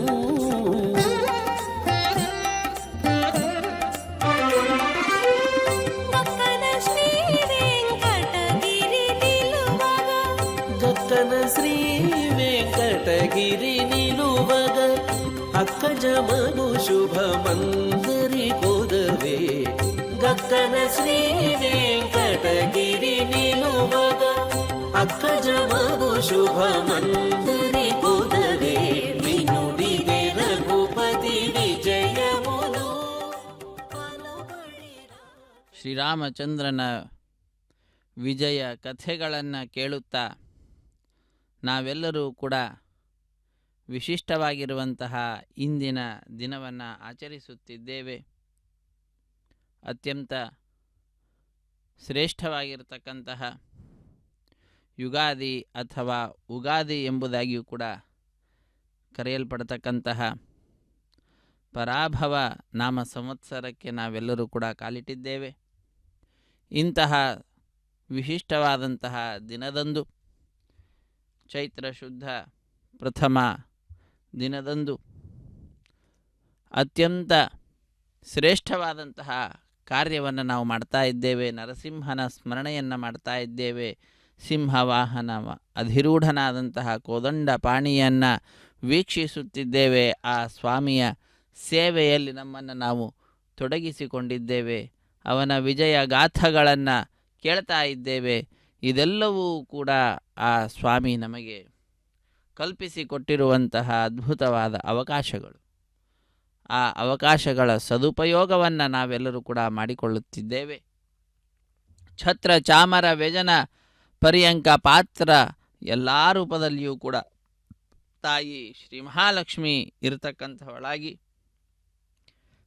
గక్కన శ్రీ వెంకటగిరి నిలువగా గక్కన శ్రీ వెంకటగిరి నిలువగ అక్కజమగు శుభమందరి కొదవే గక్కన శ్రీ వెంకటగిరి నిలువగ అక్కజమగు శుభమందరి కొదవే వినుడిదే రఘుపతి విజయములు ಶ್ರೀರಾಮಚಂದ್ರನ ವಿಜಯ ಕಥೆಗಳನ್ನು ಕೇಳುತ್ತಾ ನಾವೆಲ್ಲರೂ ಕೂಡ ವಿಶಿಷ್ಟವಾಗಿರುವಂತಹ ಇಂದಿನ ದಿನವನ್ನು ಆಚರಿಸುತ್ತಿದ್ದೇವೆ. ಅತ್ಯಂತ ಶ್ರೇಷ್ಠವಾಗಿರತಕ್ಕಂತಹ ಯುಗಾದಿ ಅಥವಾ ಉಗಾದಿ ಎಂಬುದಾಗಿಯೂ ಕೂಡ ಕರೆಯಲ್ಪಡತಕ್ಕಂತಹ ಪರಾಭವ ನಾಮ ಸಂವತ್ಸರಕ್ಕೆ ನಾವೆಲ್ಲರೂ ಕೂಡ ಕಾಲಿಟ್ಟಿದ್ದೇವೆ. ಇಂತಹ ವಿಶಿಷ್ಟವಾದಂತಹ ದಿನದಂದು, ಚೈತ್ರ ಶುದ್ಧ ಪ್ರಥಮ ದಿನದಂದು ಅತ್ಯಂತ ಶ್ರೇಷ್ಠವಾದಂತಹ ಕಾರ್ಯವನ್ನು ನಾವು ಮಾಡ್ತಾ ಇದ್ದೇವೆ. ನರಸಿಂಹನ ಸ್ಮರಣೆಯನ್ನು ಮಾಡ್ತಾ ಇದ್ದೇವೆ. ಸಿಂಹವಾಹನ ಅಧಿರೂಢನಾದಂತಹ ಕೋದಂಡ ಪಾಣಿಯನ್ನು ವೀಕ್ಷಿಸುತ್ತಿದ್ದೇವೆ. ಆ ಸ್ವಾಮಿಯ ಸೇವೆಯಲ್ಲಿ ನಮ್ಮನ್ನು ನಾವು ತೊಡಗಿಸಿಕೊಂಡಿದ್ದೇವೆ. ಅವನ ವಿಜಯ ಗಾಥಗಳನ್ನು ಕೇಳ್ತಾ ಇದ್ದೇವೆ. ಇದೆಲ್ಲವೂ ಕೂಡ ಆ ಸ್ವಾಮಿ ನಮಗೆ ಕಲ್ಪಿಸಿಕೊಟ್ಟಿರುವಂತಹ ಅದ್ಭುತವಾದ ಅವಕಾಶಗಳು. ಆ ಅವಕಾಶಗಳ ಸದುಪಯೋಗವನ್ನು ನಾವೆಲ್ಲರೂ ಕೂಡ ಮಾಡಿಕೊಳ್ಳುತ್ತಿದ್ದೇವೆ. ಛತ್ರ ಚಾಮರ ವ್ಯಜನ ಪರ್ಯಂಕ ಪಾತ್ರ ಎಲ್ಲ ರೂಪದಲ್ಲಿಯೂ ಕೂಡ ತಾಯಿ ಶ್ರೀ ಮಹಾಲಕ್ಷ್ಮಿ ಇರತಕ್ಕಂಥವಳಾಗಿ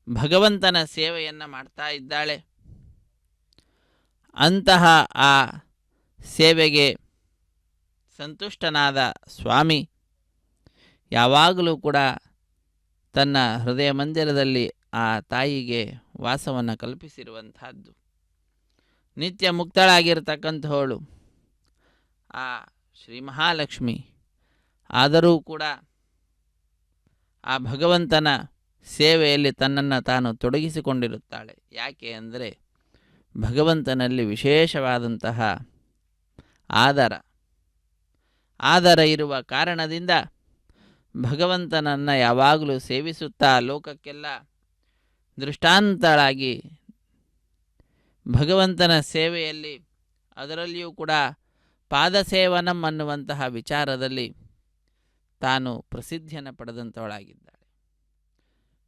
ಭಗವಂತನ ಸೇವೆಯನ್ನು ಮಾಡ್ತಾ ಇದ್ದಾಳೆ. ಅಂತಹ ಆ ಸೇವೆಗೆ ಸಂತುಷ್ಟನಾದ ಸ್ವಾಮಿ ಯಾವಾಗಲೂ ಕೂಡ ತನ್ನ ಹೃದಯ ಮಂದಿರದಲ್ಲಿ ಆ ತಾಯಿಗೆ ವಾಸವನ್ನು ಕಲ್ಪಿಸಿರುವಂತಹದ್ದು. ನಿತ್ಯ ಮುಕ್ತಳಾಗಿರ್ತಕ್ಕಂಥವಳು ಆ ಶ್ರೀ ಮಹಾಲಕ್ಷ್ಮಿ. ಆದರೂ ಕೂಡ ಆ ಭಗವಂತನ ಸೇವೆಯಲ್ಲಿ ತನ್ನನ್ನು ತಾನು ತೊಡಗಿಸಿಕೊಂಡಿರುತ್ತಾಳೆ. ಯಾಕೆ ಅಂದರೆ ಭಗವಂತನಲ್ಲಿ ವಿಶೇಷವಾದಂತಹ ಆದರ ಇರುವ ಕಾರಣದಿಂದ ಭಗವಂತನನ್ನು ಯಾವಾಗಲೂ ಸೇವಿಸುತ್ತಾ ಲೋಕಕ್ಕೆಲ್ಲ ದೃಷ್ಟಾಂತಳಾಗಿ ಭಗವಂತನ ಸೇವೆಯಲ್ಲಿ, ಅದರಲ್ಲಿಯೂ ಕೂಡ ಪಾದಸೇವನಂ ಅನ್ನುವಂತಹ ವಿಚಾರದಲ್ಲಿ ತಾನು ಪ್ರಸಿದ್ಧಿಯನ್ನು ಪಡೆದಂಥವಳಾಗಿದ್ದಾಳೆ.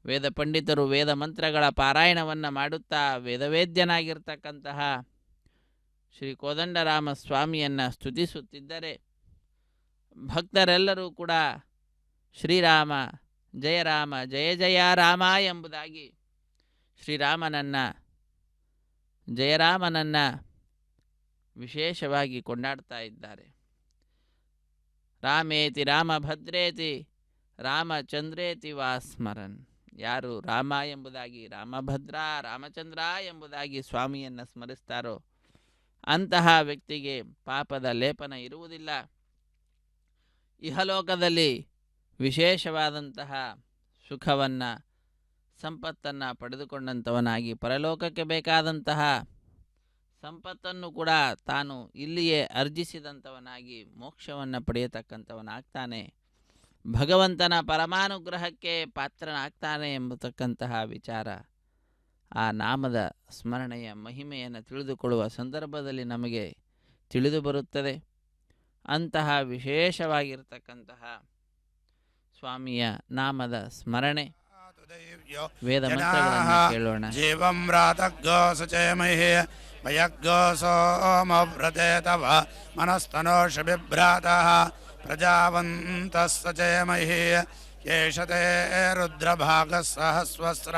ವೇದ ಪಂಡಿತರು ವೇದ ಮಂತ್ರಗಳ ಪಾರಾಯಣವನ್ನು ಮಾಡುತ್ತಾ ವೇದವೇದ್ಯನಾಗಿರ್ತಕ್ಕಂತಹ ಶ್ರೀ ಕೋದಂಡರಾಮ ಸ್ವಾಮಿಯನ್ನು ಸ್ತುತಿಸುತ್ತಿದ್ದರೆ, ಭಕ್ತರೆಲ್ಲರೂ ಕೂಡ ಶ್ರೀರಾಮ ಜಯ ರಾಮ ಜಯ ಜಯ ರಾಮ ಎಂಬುದಾಗಿ ಶ್ರೀರಾಮನನ್ನು ಜಯರಾಮನನ್ನು ವಿಶೇಷವಾಗಿ ಕೊಂಡಾಡ್ತಾ ಇದ್ದಾರೆ. ರಾಮೇತಿ ರಾಮಭದ್ರೇತಿ ರಾಮಚಂದ್ರೇತಿ ವಾ ಸ್ಮರನ್. ಯಾರು ರಾಮ ಎಂಬುದಾಗಿ, ರಾಮಭದ್ರ ರಾಮಚಂದ್ರ ಎಂಬುದಾಗಿ ಸ್ವಾಮಿಯನ್ನು ಸ್ಮರಿಸ್ತಾರೋ ಅಂತಹ ವ್ಯಕ್ತಿಗೆ ಪಾಪದ ಲೇಪನ ಇರುವುದಿಲ್ಲ. ಇಹಲೋಕದಲ್ಲಿ ವಿಶೇಷವಾದಂತಹ ಸುಖವನ್ನು ಸಂಪತ್ತನ್ನು ಪಡೆದುಕೊಂಡಂಥವನಾಗಿ, ಪರಲೋಕಕ್ಕೆ ಬೇಕಾದಂತಹ ಸಂಪತ್ತನ್ನು ಕೂಡ ತಾನು ಇಲ್ಲಿಯೇ ಅರ್ಜಿಸಿದಂಥವನಾಗಿ ಮೋಕ್ಷವನ್ನು ಪಡೆಯತಕ್ಕಂಥವನಾಗ್ತಾನೆ. ಭಗವಂತನ ಪರಮಾನುಗ್ರಹಕ್ಕೆ ಪಾತ್ರನಾಗ್ತಾನೆ ಎಂಬತಕ್ಕಂತಹ ವಿಚಾರ ಆ ನಾಮದ ಸ್ಮರಣೆಯ ಮಹಿಮೆಯನ್ನು ತಿಳಿದುಕೊಳ್ಳುವ ಸಂದರ್ಭದಲ್ಲಿ ನಮಗೆ ತಿಳಿದು ಬರುತ್ತದೆ. ಅಂತಹ ವಿಶೇಷವಾಗಿರ್ತಕ್ಕಂತಹ ಸ್ವಾಮಿಯ ನಾಮದ ಸ್ಮರಣೆ, ವೇದ ಮಂತ್ರಗಳನ್ನು ಕೇಳೋಣ. ಜೀವಂ ರಾತಗ್ಗೋ ಸಚೇಮಹಿ ವಯಗ್ಗೋ ಸೋಮವ್ರತೆ ತವ ಮನಸ್ತನೋಷ ಬಿಭ್ರಾತಃ ಪ್ರಜಾವಂತಃ ಸಚೇಮಹಿ ಯೇಷತೆ ರುದ್ರಭಾಗಃ ಸಹಸ್ವಸ್ರ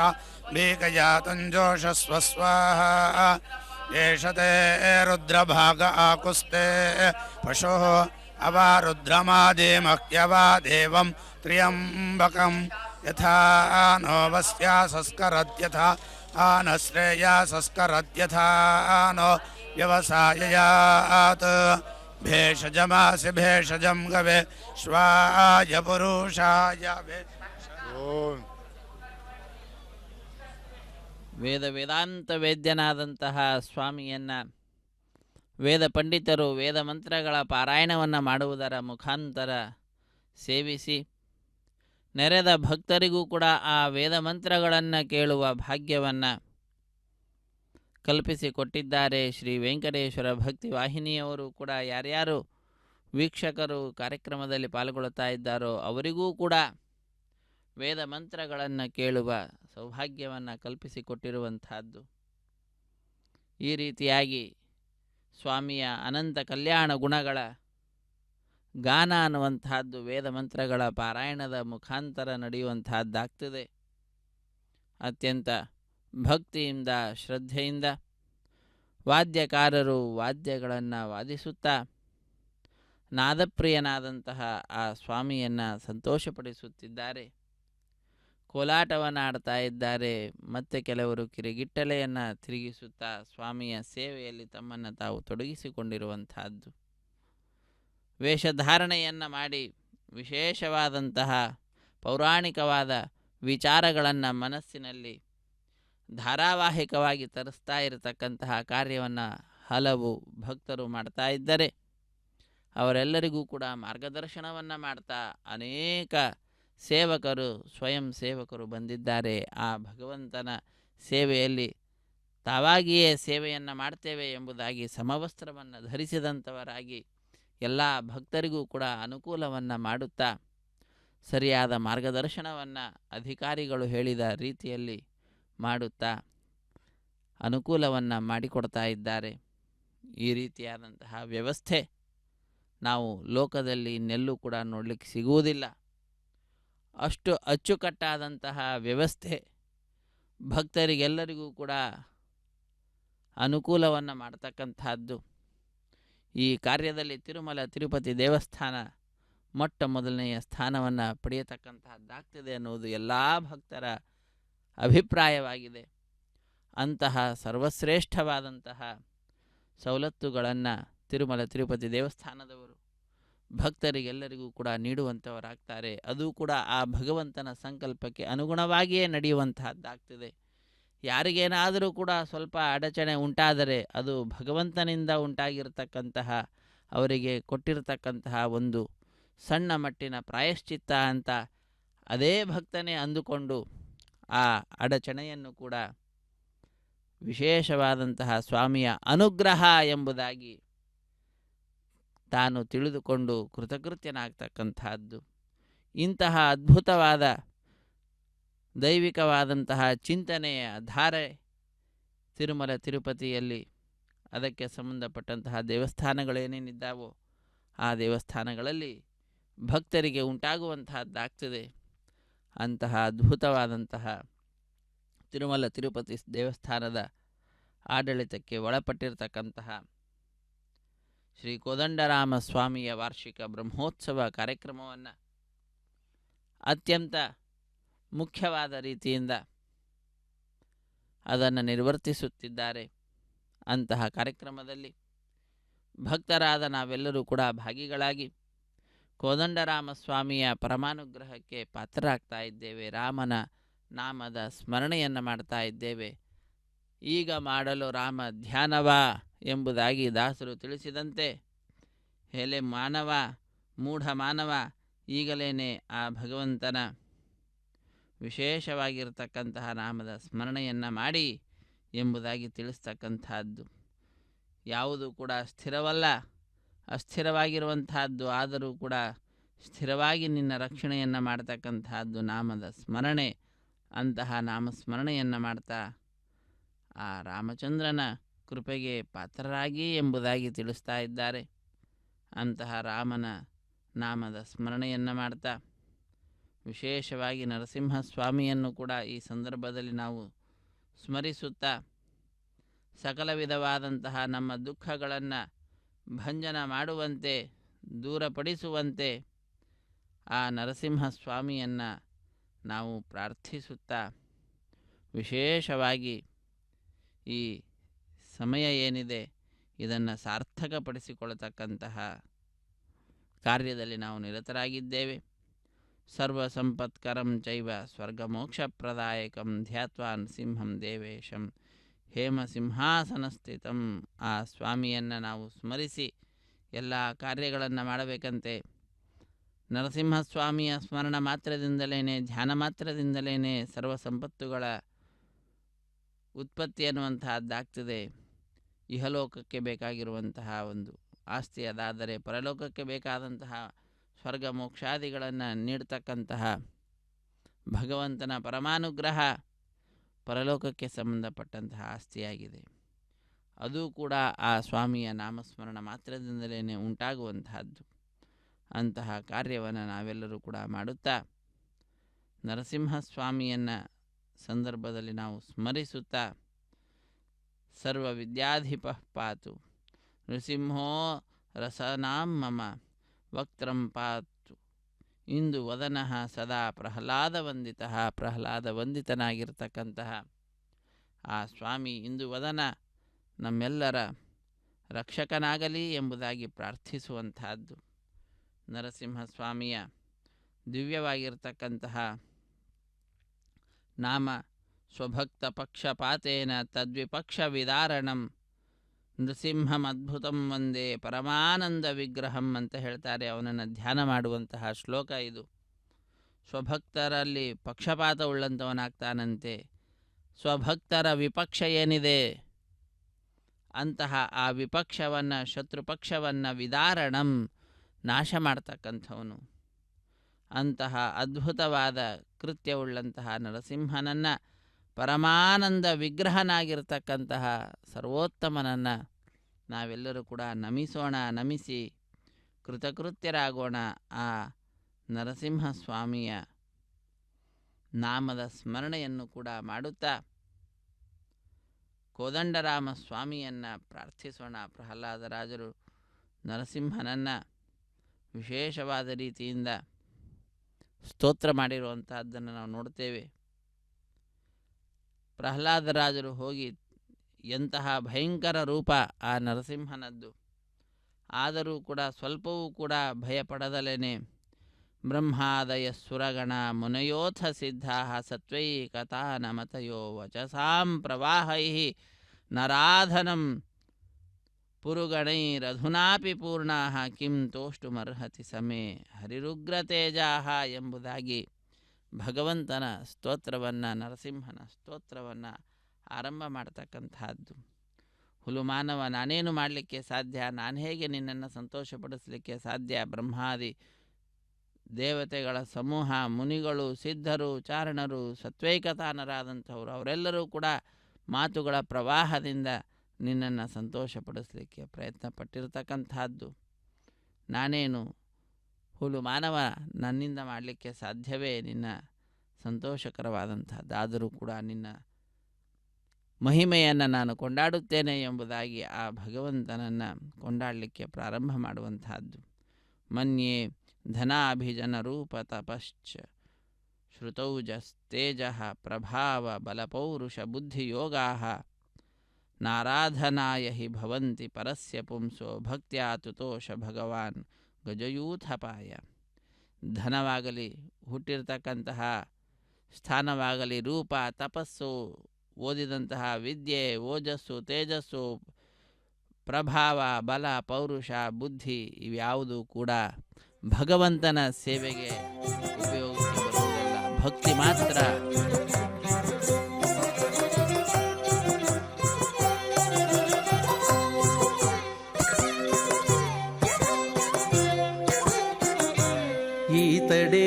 ಭೀಕಯಾತಂಜೋಷಸ್ವಸ್ವಾಹ ಯೇಷತೆ ರುದ್ರಭಾಗ ಆಕುಸ್ತೆ ಪಶುಃ ಅವಾರುದ್ರಮಾದೇಮಹ್ಯವಾ ದೇವಂ ತ್ರ್ಯಂಬಕಂ ಯಥಾ ನೋ ವಸ್ಯಾ ಸಂಸ್ಕರತ್ಯಥಾ ಆನಶ್ರೇಯಾ ಸಂಸ್ಕರತ್ಯಥಾ ನೋ ವ್ಯವಸಾಯಯಾತ್ ಭೇಷಜಮಾಸಿ ಭೇಷಜಂ ಗವೆ ಶ್ವಾಯ ಪುರುಷಾಯ ವೇದಾಂತ ವೇದ್ಯನಾದಂತಹ ಸ್ವಾಮಿಯನ್ನು ವೇದ ಪಂಡಿತರು ವೇದ ಮಂತ್ರಗಳ ಪಾರಾಯಣವನ್ನು ಮಾಡುವುದರ ಮುಖಾಂತರ ಸೇವಿಸಿ ನೆರೆದ ಭಕ್ತರಿಗೂ ಕೂಡ ಆ ವೇದ ಮಂತ್ರಗಳನ್ನು ಕೇಳುವ ಭಾಗ್ಯವನ್ನು ಕಲ್ಪಿಸಿಕೊಟ್ಟಿದ್ದಾರೆ. ಶ್ರೀ ವೆಂಕಟೇಶ್ವರ ಭಕ್ತಿ ವಾಹಿನಿಯವರು ಕೂಡ ಯಾರ್ಯಾರು ವೀಕ್ಷಕರು ಕಾರ್ಯಕ್ರಮದಲ್ಲಿ ಪಾಲ್ಗೊಳ್ಳುತ್ತಾ ಇದ್ದಾರೋ ಅವರಿಗೂ ಕೂಡ ವೇದ ಮಂತ್ರಗಳನ್ನು ಕೇಳುವ ಸೌಭಾಗ್ಯವನ್ನು ಕಲ್ಪಿಸಿಕೊಟ್ಟಿರುವಂತಹದ್ದು. ಈ ರೀತಿಯಾಗಿ ಸ್ವಾಮಿಯ ಅನಂತ ಕಲ್ಯಾಣ ಗುಣಗಳ ಗಾನ ಅನ್ನುವಂತಹದ್ದು ವೇದ ಮಂತ್ರಗಳ ಪಾರಾಯಣದ ಮುಖಾಂತರ ನಡೆಯುವಂತಹದ್ದಾಗ್ತದೆ. ಅತ್ಯಂತ ಭಕ್ತಿಯಿಂದ ಶ್ರದ್ಧೆಯಿಂದ ವಾದ್ಯಕಾರರು ವಾದ್ಯಗಳನ್ನು ವಾದಿಸುತ್ತಾ ನಾದಪ್ರಿಯನಾದಂತಹ ಆ ಸ್ವಾಮಿಯನ್ನು ಸಂತೋಷಪಡಿಸುತ್ತಿದ್ದಾರೆ. ಕೋಲಾಟವನ್ನು ಆಡ್ತಾ ಇದ್ದಾರೆ. ಮತ್ತು ಕೆಲವರು ಕಿರಿಗಿಟ್ಟಲೆಯನ್ನು ತಿರುಗಿಸುತ್ತಾ ಸ್ವಾಮಿಯ ಸೇವೆಯಲ್ಲಿ ತಮ್ಮನ್ನು ತಾವು ತೊಡಗಿಸಿಕೊಂಡಿರುವಂತಹದ್ದು. ವೇಷಧಾರಣೆಯನ್ನು ಮಾಡಿ ವಿಶೇಷವಾದಂತಹ ಪೌರಾಣಿಕವಾದ ವಿಚಾರಗಳನ್ನು ಮನಸ್ಸಿನಲ್ಲಿ ಧಾರಾವಾಹಿಕವಾಗಿ ತರಿಸ್ತಾ ಇರತಕ್ಕಂತಹ ಕಾರ್ಯವನ್ನು ಹಲವು ಭಕ್ತರು ಮಾಡ್ತಾ ಇದ್ದರೆ, ಅವರೆಲ್ಲರಿಗೂ ಕೂಡ ಮಾರ್ಗದರ್ಶನವನ್ನು ಮಾಡ್ತಾ ಅನೇಕ ಸೇವಕರು, ಸ್ವಯಂ ಸೇವಕರು ಬಂದಿದ್ದಾರೆ. ಆ ಭಗವಂತನ ಸೇವೆಯಲ್ಲಿ ತಾವಾಗಿಯೇ ಸೇವೆಯನ್ನು ಮಾಡ್ತೇವೆ ಎಂಬುದಾಗಿ ಸಮವಸ್ತ್ರವನ್ನು ಧರಿಸಿದಂಥವರಾಗಿ ಎಲ್ಲ ಭಕ್ತರಿಗೂ ಕೂಡ ಅನುಕೂಲವನ್ನು ಮಾಡುತ್ತಾ ಸರಿಯಾದ ಮಾರ್ಗದರ್ಶನವನ್ನು ಅಧಿಕಾರಿಗಳು ಹೇಳಿದ ರೀತಿಯಲ್ಲಿ ಮಾಡುತ್ತಾ ಅನುಕೂಲವನ್ನು ಮಾಡಿಕೊಡ್ತಾ ಇದ್ದಾರೆ. ಈ ರೀತಿಯಾದಂತಹ ವ್ಯವಸ್ಥೆ ನಾವು ಲೋಕದಲ್ಲಿ ಇನ್ನೆಲ್ಲೂ ಕೂಡ ನೋಡಲಿಕ್ಕೆ ಸಿಗುವುದಿಲ್ಲ. ಅಷ್ಟು ಅಚ್ಚುಕಟ್ಟಾದಂತಹ ವ್ಯವಸ್ಥೆ ಭಕ್ತರಿಗೆಲ್ಲರಿಗೂ ಕೂಡ ಅನುಕೂಲವನ್ನು ಮಾಡ್ತಕ್ಕಂಥದ್ದು. ಈ ಕಾರ್ಯದಲ್ಲಿ ತಿರುಮಲ ತಿರುಪತಿ ದೇವಸ್ಥಾನ ಮೊಟ್ಟ ಮೊದಲನೆಯ ಸ್ಥಾನವನ್ನು ಪಡೆಯತಕ್ಕಂತಹದ್ದಾಗ್ತದೆ ಅನ್ನುವುದು ಎಲ್ಲ ಭಕ್ತರ ಅಭಿಪ್ರಾಯವಾಗಿದೆ. ಅಂತಹ ಸರ್ವಶ್ರೇಷ್ಠವಾದಂತಹ ಸವಲತ್ತುಗಳನ್ನು ತಿರುಮಲ ತಿರುಪತಿ ದೇವಸ್ಥಾನದವರು ಭಕ್ತರಿಗೆಲ್ಲರಿಗೂ ಕೂಡ ನೀಡುವಂಥವರಾಗ್ತಾರೆ. ಅದು ಕೂಡ ಆ ಭಗವಂತನ ಸಂಕಲ್ಪಕ್ಕೆ ಅನುಗುಣವಾಗಿಯೇ ನಡೆಯುವಂತಹದ್ದಾಗ್ತದೆ. ಯಾರಿಗೇನಾದರೂ ಕೂಡ ಸ್ವಲ್ಪ ಅಡಚಣೆ ಉಂಟಾದರೆ ಅದು ಭಗವಂತನಿಂದ ಉಂಟಾಗಿರ್ತಕ್ಕಂತಹ, ಅವರಿಗೆ ಕೊಟ್ಟಿರತಕ್ಕಂತಹ ಒಂದು ಸಣ್ಣ ಮಟ್ಟಿನ ಪ್ರಾಯಶ್ಚಿತ್ತ ಅಂತ ಅದೇ ಭಕ್ತನೇ ಅಂದುಕೊಂಡು ಆ ಅಡಚಣೆಯನ್ನು ಕೂಡ ವಿಶೇಷವಾದಂತಹ ಸ್ವಾಮಿಯ ಅನುಗ್ರಹ ಎಂಬುದಾಗಿ ತಾನು ತಿಳಿದುಕೊಂಡು ಕೃತಕೃತ್ಯನಾಗ್ತಕ್ಕಂತಹದ್ದು. ಇಂತಹ ಅದ್ಭುತವಾದ ದೈವಿಕವಾದಂತಹ ಚಿಂತನೆಯ ಧಾರೆ ತಿರುಮಲ ತಿರುಪತಿಯಲ್ಲಿ, ಅದಕ್ಕೆ ಸಂಬಂಧಪಟ್ಟಂತಹ ದೇವಸ್ಥಾನಗಳೇನೇನಿದ್ದಾವೋ ಆ ದೇವಸ್ಥಾನಗಳಲ್ಲಿ ಭಕ್ತರಿಗೆ ಉಂಟಾಗುವಂತಹದ್ದಾಗ್ತದೆ. ಅಂತಹ ಅದ್ಭುತವಾದಂತಹ ತಿರುಮಲ ತಿರುಪತಿ ದೇವಸ್ಥಾನದ ಆಡಳಿತಕ್ಕೆ ಒಳಪಟ್ಟಿರತಕ್ಕಂತಹ ಶ್ರೀ ಕೋದಂಡರಾಮ ಸ್ವಾಮಿಯ ವಾರ್ಷಿಕ ಬ್ರಹ್ಮೋತ್ಸವ ಕಾರ್ಯಕ್ರಮವನ್ನು ಅತ್ಯಂತ ಮುಖ್ಯವಾದ ರೀತಿಯಿಂದ ಅದನ್ನು ನಿರ್ವರ್ತಿಸುತ್ತಿದ್ದಾರೆ. ಅಂತಹ ಕಾರ್ಯಕ್ರಮದಲ್ಲಿ ಭಕ್ತರಾದ ನಾವೆಲ್ಲರೂ ಕೂಡ ಭಾಗಿಗಳಾಗಿ ಕೋದಂಡರಾಮ ಸ್ವಾಮಿಯ ಪರಮಾನುಗ್ರಹಕ್ಕೆ ಪಾತ್ರರಾಗ್ತಾ ಇದ್ದೇವೆ. ರಾಮನ ನಾಮದ ಸ್ಮರಣೆಯನ್ನು ಮಾಡ್ತಾ ಇದ್ದೇವೆ. ಈಗ ಮಾಡಲು ರಾಮ ಧ್ಯಾನವ ಎಂಬುದಾಗಿ ದಾಸರು ತಿಳಿಸಿದಂತೆ, ಎಲೆ ಮಾನವ, ಮೂಢ ಮಾನವ, ಈಗಲೇ ಆ ಭಗವಂತನ ವಿಶೇಷವಾಗಿರತಕ್ಕಂತಹ ನಾಮದ ಸ್ಮರಣೆಯನ್ನು ಮಾಡಿ ಎಂಬುದಾಗಿ ತಿಳಿಸ್ತಕ್ಕಂಥದ್ದು. ಯಾವುದು ಕೂಡ ಸ್ಥಿರವಲ್ಲ, ಅಸ್ಥಿರವಾಗಿರುವಂತಹದ್ದು. ಆದರೂ ಕೂಡ ಸ್ಥಿರವಾಗಿ ನಿನ್ನ ರಕ್ಷಣೆಯನ್ನು ಮಾಡ್ತಕ್ಕಂತಹದ್ದು ನಾಮದ ಸ್ಮರಣೆ. ಅಂತಹ ನಾಮಸ್ಮರಣೆಯನ್ನು ಮಾಡ್ತಾ ಆ ರಾಮಚಂದ್ರನ ಕೃಪೆಗೆ ಪಾತ್ರರಾಗಿ ಎಂಬುದಾಗಿ ತಿಳಿಸ್ತಾ ಇದ್ದಾರೆ. ಅಂತಹ ರಾಮನ ನಾಮದ ಸ್ಮರಣೆಯನ್ನು ಮಾಡ್ತಾ ವಿಶೇಷವಾಗಿ ನರಸಿಂಹಸ್ವಾಮಿಯನ್ನು ಕೂಡ ಈ ಸಂದರ್ಭದಲ್ಲಿ ನಾವು ಸ್ಮರಿಸುತ್ತಾ ಸಕಲ ವಿಧವಾದಂತಹ ನಮ್ಮ ದುಃಖಗಳನ್ನು ಭಂಜನ ಮಾಡುವಂತೆ, ದೂರಪಡಿಸುವಂತೆ ಆ ನರಸಿಂಹಸ್ವಾಮಿಯನ್ನು ನಾವು ಪ್ರಾರ್ಥಿಸುತ್ತಾ ವಿಶೇಷವಾಗಿ ಈ ಸಮಯ ಏನಿದೆ ಇದನ್ನು ಸಾರ್ಥಕಪಡಿಸಿಕೊಳ್ಳತಕ್ಕಂತಹ ಕಾರ್ಯದಲ್ಲಿ ನಾವು ನಿರತರಾಗಿದ್ದೇವೆ. ಸರ್ವ ಸಂಪತ್ಕರಂ ಚೈವ ಸ್ವರ್ಗಮೋಕ್ಷಪ್ರದಾಯಕಂ ಧ್ಯಾತ್ವಾ ನೃಸಿಂಹಂ ದೇವೇಶಂ ಹೇಮ ಸಿಂಹಾಸನಸ್ಥಿತಂ. ಆ ಸ್ವಾಮಿಯನ್ನು ನಾವು ಸ್ಮರಿಸಿ ಎಲ್ಲ ಕಾರ್ಯಗಳನ್ನು ಮಾಡಬೇಕಂತೆ. ನರಸಿಂಹಸ್ವಾಮಿಯ ಸ್ಮರಣ ಮಾತ್ರದಿಂದಲೇ, ಧ್ಯಾನ ಮಾತ್ರದಿಂದಲೇ ಸರ್ವ ಸಂಪತ್ತುಗಳ ಉತ್ಪತ್ತಿ ಅನ್ನುವಂತಹದ್ದಾಗ್ತದೆ. ಇಹಲೋಕಕ್ಕೆ ಬೇಕಾಗಿರುವಂತಹ ಒಂದು ಆಸ್ತಿ ಅದಾದರೆ ಪರಲೋಕಕ್ಕೆ ಬೇಕಾದಂತಹ ಸ್ವರ್ಗ ಮೋಕ್ಷಾದಿಗಳನ್ನು ನೀಡ್ತಕ್ಕಂತಹ ಭಗವಂತನ ಪರಮಾನುಗ್ರಹ ಪರಲೋಕಕ್ಕೆ ಸಂಬಂಧಪಟ್ಟಂತಹ ಆಸ್ತಿಯಾಗಿದೆ. ಅದು ಕೂಡ ಆ ಸ್ವಾಮಿಯ ನಾಮಸ್ಮರಣ ಮಾತ್ರದಿಂದಲೇ ಉಂಟಾಗುವಂತಹದ್ದು. ಅಂತಹ ಕಾರ್ಯವನ್ನು ನಾವೆಲ್ಲರೂ ಕೂಡ ಮಾಡುತ್ತಾ ನರಸಿಂಹಸ್ವಾಮಿಯನ್ನು ಸಂದರ್ಭದಲ್ಲಿ ನಾವು ಸ್ಮರಿಸುತ್ತಾ ಸರ್ವ ವಿದ್ಯಾಧಿಪ ಪಾತು ನೃಸಿಂಹೋ ರಸನಾಂ ಮಮ ವಕ್ತ್ರಂ ಪಾತು ಇಂದು ವದನಃ ಸದಾ ಪ್ರಹ್ಲಾದವಂದಿತಃ ಪ್ರಹ್ಲಾದವಂದಿತನಾಗಿರ್ತಕ್ಕಂತಹ ಆ ಸ್ವಾಮಿ ಇಂದು ವದನ ನಮ್ಮೆಲ್ಲರ ರಕ್ಷಕನಾಗಲಿ ಎಂಬುದಾಗಿ ಪ್ರಾರ್ಥಿಸುವಂತಹದ್ದು. ನರಸಿಂಹಸ್ವಾಮಿಯ ದಿವ್ಯವಾಗಿರ್ತಕ್ಕಂತಹ ನಾಮ ಸ್ವಭಕ್ತ ಪಕ್ಷಪಾತೇನ ತದ್ವಿಪಕ್ಷ ವಿದಾರಣಂ ನೃಸಿಂಹಂ ಅದ್ಭುತಂ ವಂದೇ ಪರಮಾನಂದ ವಿಗ್ರಹಂ ಅಂತ ಹೇಳ್ತಾರೆ. ಅವನನ್ನು ಧ್ಯಾನ ಮಾಡುವಂತಹ ಶ್ಲೋಕ ಇದು. ಸ್ವಭಕ್ತರಲ್ಲಿ ಪಕ್ಷಪಾತ ಉಳ್ಳಂಥವನಾಗ್ತಾನಂತೆ. ಸ್ವಭಕ್ತರ ವಿಪಕ್ಷ ಏನಿದೆ ಅಂತಹ ಆ ವಿಪಕ್ಷವನ್ನು ಶತ್ರುಪಕ್ಷವನ್ನು ವಿದಾರಣಂ ನಾಶ ಮಾಡ್ತಕ್ಕಂಥವನು. ಅಂತಹ ಅದ್ಭುತವಾದ ಕೃತ್ಯವುಳ್ಳಂತಹ ನರಸಿಂಹನನ್ನು ಪರಮಾನಂದ ವಿಗ್ರಹನಾಗಿರ್ತಕ್ಕಂತಹ ಸರ್ವೋತ್ತಮನನ್ನು ನಾವೆಲ್ಲರೂ ಕೂಡ ನಮಿಸೋಣ, ನಮಿಸಿ ಕೃತಕೃತ್ಯರಾಗೋಣ. ಆ ನರಸಿಂಹಸ್ವಾಮಿಯ ನಾಮದ ಸ್ಮರಣೆಯನ್ನು ಕೂಡ ಮಾಡುತ್ತಾ ಕೋದಂಡರಾಮ ಸ್ವಾಮಿಯನ್ನು ಪ್ರಾರ್ಥಿಸೋಣ. ಪ್ರಹ್ಲಾದರಾಜರು ನರಸಿಂಹನನ್ನು ವಿಶೇಷವಾದ ರೀತಿಯಿಂದ ಸ್ತೋತ್ರ ಮಾಡಿರುವಂತಹದ್ದನ್ನು ನಾವು ನೋಡ್ತೇವೆ. ಪ್ರಹ್ಲಾದರಾಜರು ಹೋಗಿ ಎಂತಹ ಭಯಂಕರ ರೂಪ ಆ ನರಸಿಂಹನದ್ದು, ಆದರೂ ಕೂಡ ಸ್ವಲ್ಪವೂ ಕೂಡ ಭಯಪಡದಲೇನೆ ಬ್ರಹ್ಮಾದಯ ಸುರಗಣ ಮುನಯೋಥ ಸಿದ್ಧಾ ಸತ್ವೈಕತಾ ನಮತಯೋ ವಚಸಾಂ ಪ್ರವಾಹೈ ನರಾಧನಂ ಪುರುಗಣೈರಧುನಾಪಿ ಪೂರ್ಣಾ ಕಿಂ ತೋಷ್ಟುಮರ್ಹತಿ ಸಮೇ ಹರಿರುಗ್ರತೇಜಾ ಎಂಬುದಾಗಿ ಭಗವಂತನ ಸ್ತೋತ್ರವನ್ನು, ನರಸಿಂಹನ ಸ್ತೋತ್ರವನ್ನು ಆರಂಭ ಮಾಡ್ತಕ್ಕಂಥದ್ದು. ಹುಲುಮಾನವ, ನಾನೇನು ಮಾಡಲಿಕ್ಕೆ ಸಾಧ್ಯ? ನಾನು ಹೇಗೆ ನಿನ್ನನ್ನು ಸಂತೋಷಪಡಿಸಲಿಕ್ಕೆ ಸಾಧ್ಯ? ಬ್ರಹ್ಮಾದಿ ದೇವತೆಗಳ ಸಮೂಹ, ಮುನಿಗಳು, ಸಿದ್ಧರು, ಚಾರಣರು, ಸತ್ವೈಕತಾನರಾದಂಥವರು ಅವರೆಲ್ಲರೂ ಕೂಡ ಮಾತುಗಳ ಪ್ರವಾಹದಿಂದ ನಿನ್ನನ್ನು ಸಂತೋಷಪಡಿಸಲಿಕ್ಕೆ ಪ್ರಯತ್ನ ಪಟ್ಟಿರ್ತಕ್ಕಂಥದ್ದು. ನಾನೇನು ಹುಲು ಮಾನವ, ನನ್ನಿಂದ ಮಾಡಲಿಕ್ಕೆ ಸಾಧ್ಯವೇ ನಿನ್ನ ಸಂತೋಷಕರವಾದಂಥದ್ದು? ಆದರೂ ಕೂಡ ನಿನ್ನ ಮಹಿಮೆಯನ್ನು ನಾನು ಕೊಂಡಾಡುತ್ತೇನೆ ಎಂಬುದಾಗಿ ಆ ಭಗವಂತನನ್ನು ಕೊಂಡಾಡಲಿಕ್ಕೆ ಪ್ರಾರಂಭ ಮಾಡುವಂತಹದ್ದು. ಮನ್ಯೇ ಧನಾಭಿಜನ ರೂಪ ತಪಶ್ಚ ಶ್ರುತೌಜಸ್ತೇಜ ಪ್ರಭಾವ ಬಲಪೌರುಷ ಬುದ್ಧಿಯೋಗಾ ನಾರಾಧನಾಯ ಹಿ ಭವಂತಿ ಪರಸ್ಯ ಪುಂಸೋ ಭಕ್ತ್ಯಾ ತುತೋಷ ಭಗವಾನ್ ಗಜಯೂಥಪಾಯ. ಧನವಾಗಲಿ, ಹುಟ್ಟಿರ್ತಕ್ಕಂತಹ ಸ್ಥಾನವಾಗಲಿ, ರೂಪ, ತಪಸ್ಸು, ಓದಿದಂತಹ ವಿದ್ಯೆ, ಓಜಸ್ಸು, ತೇಜಸ್ಸು, ಪ್ರಭಾವ, ಬಲ, ಪೌರುಷ, ಬುದ್ಧಿ ಇವ್ಯಾವುದೂ ಕೂಡ ಭಗವಂತನ ಸೇವೆಗೆ ಉಪಯೋಗಕ್ಕೆ ಬರುವುದಿಲ್ಲ. ಭಕ್ತಿ ಮಾತ್ರ ಈತಡೆ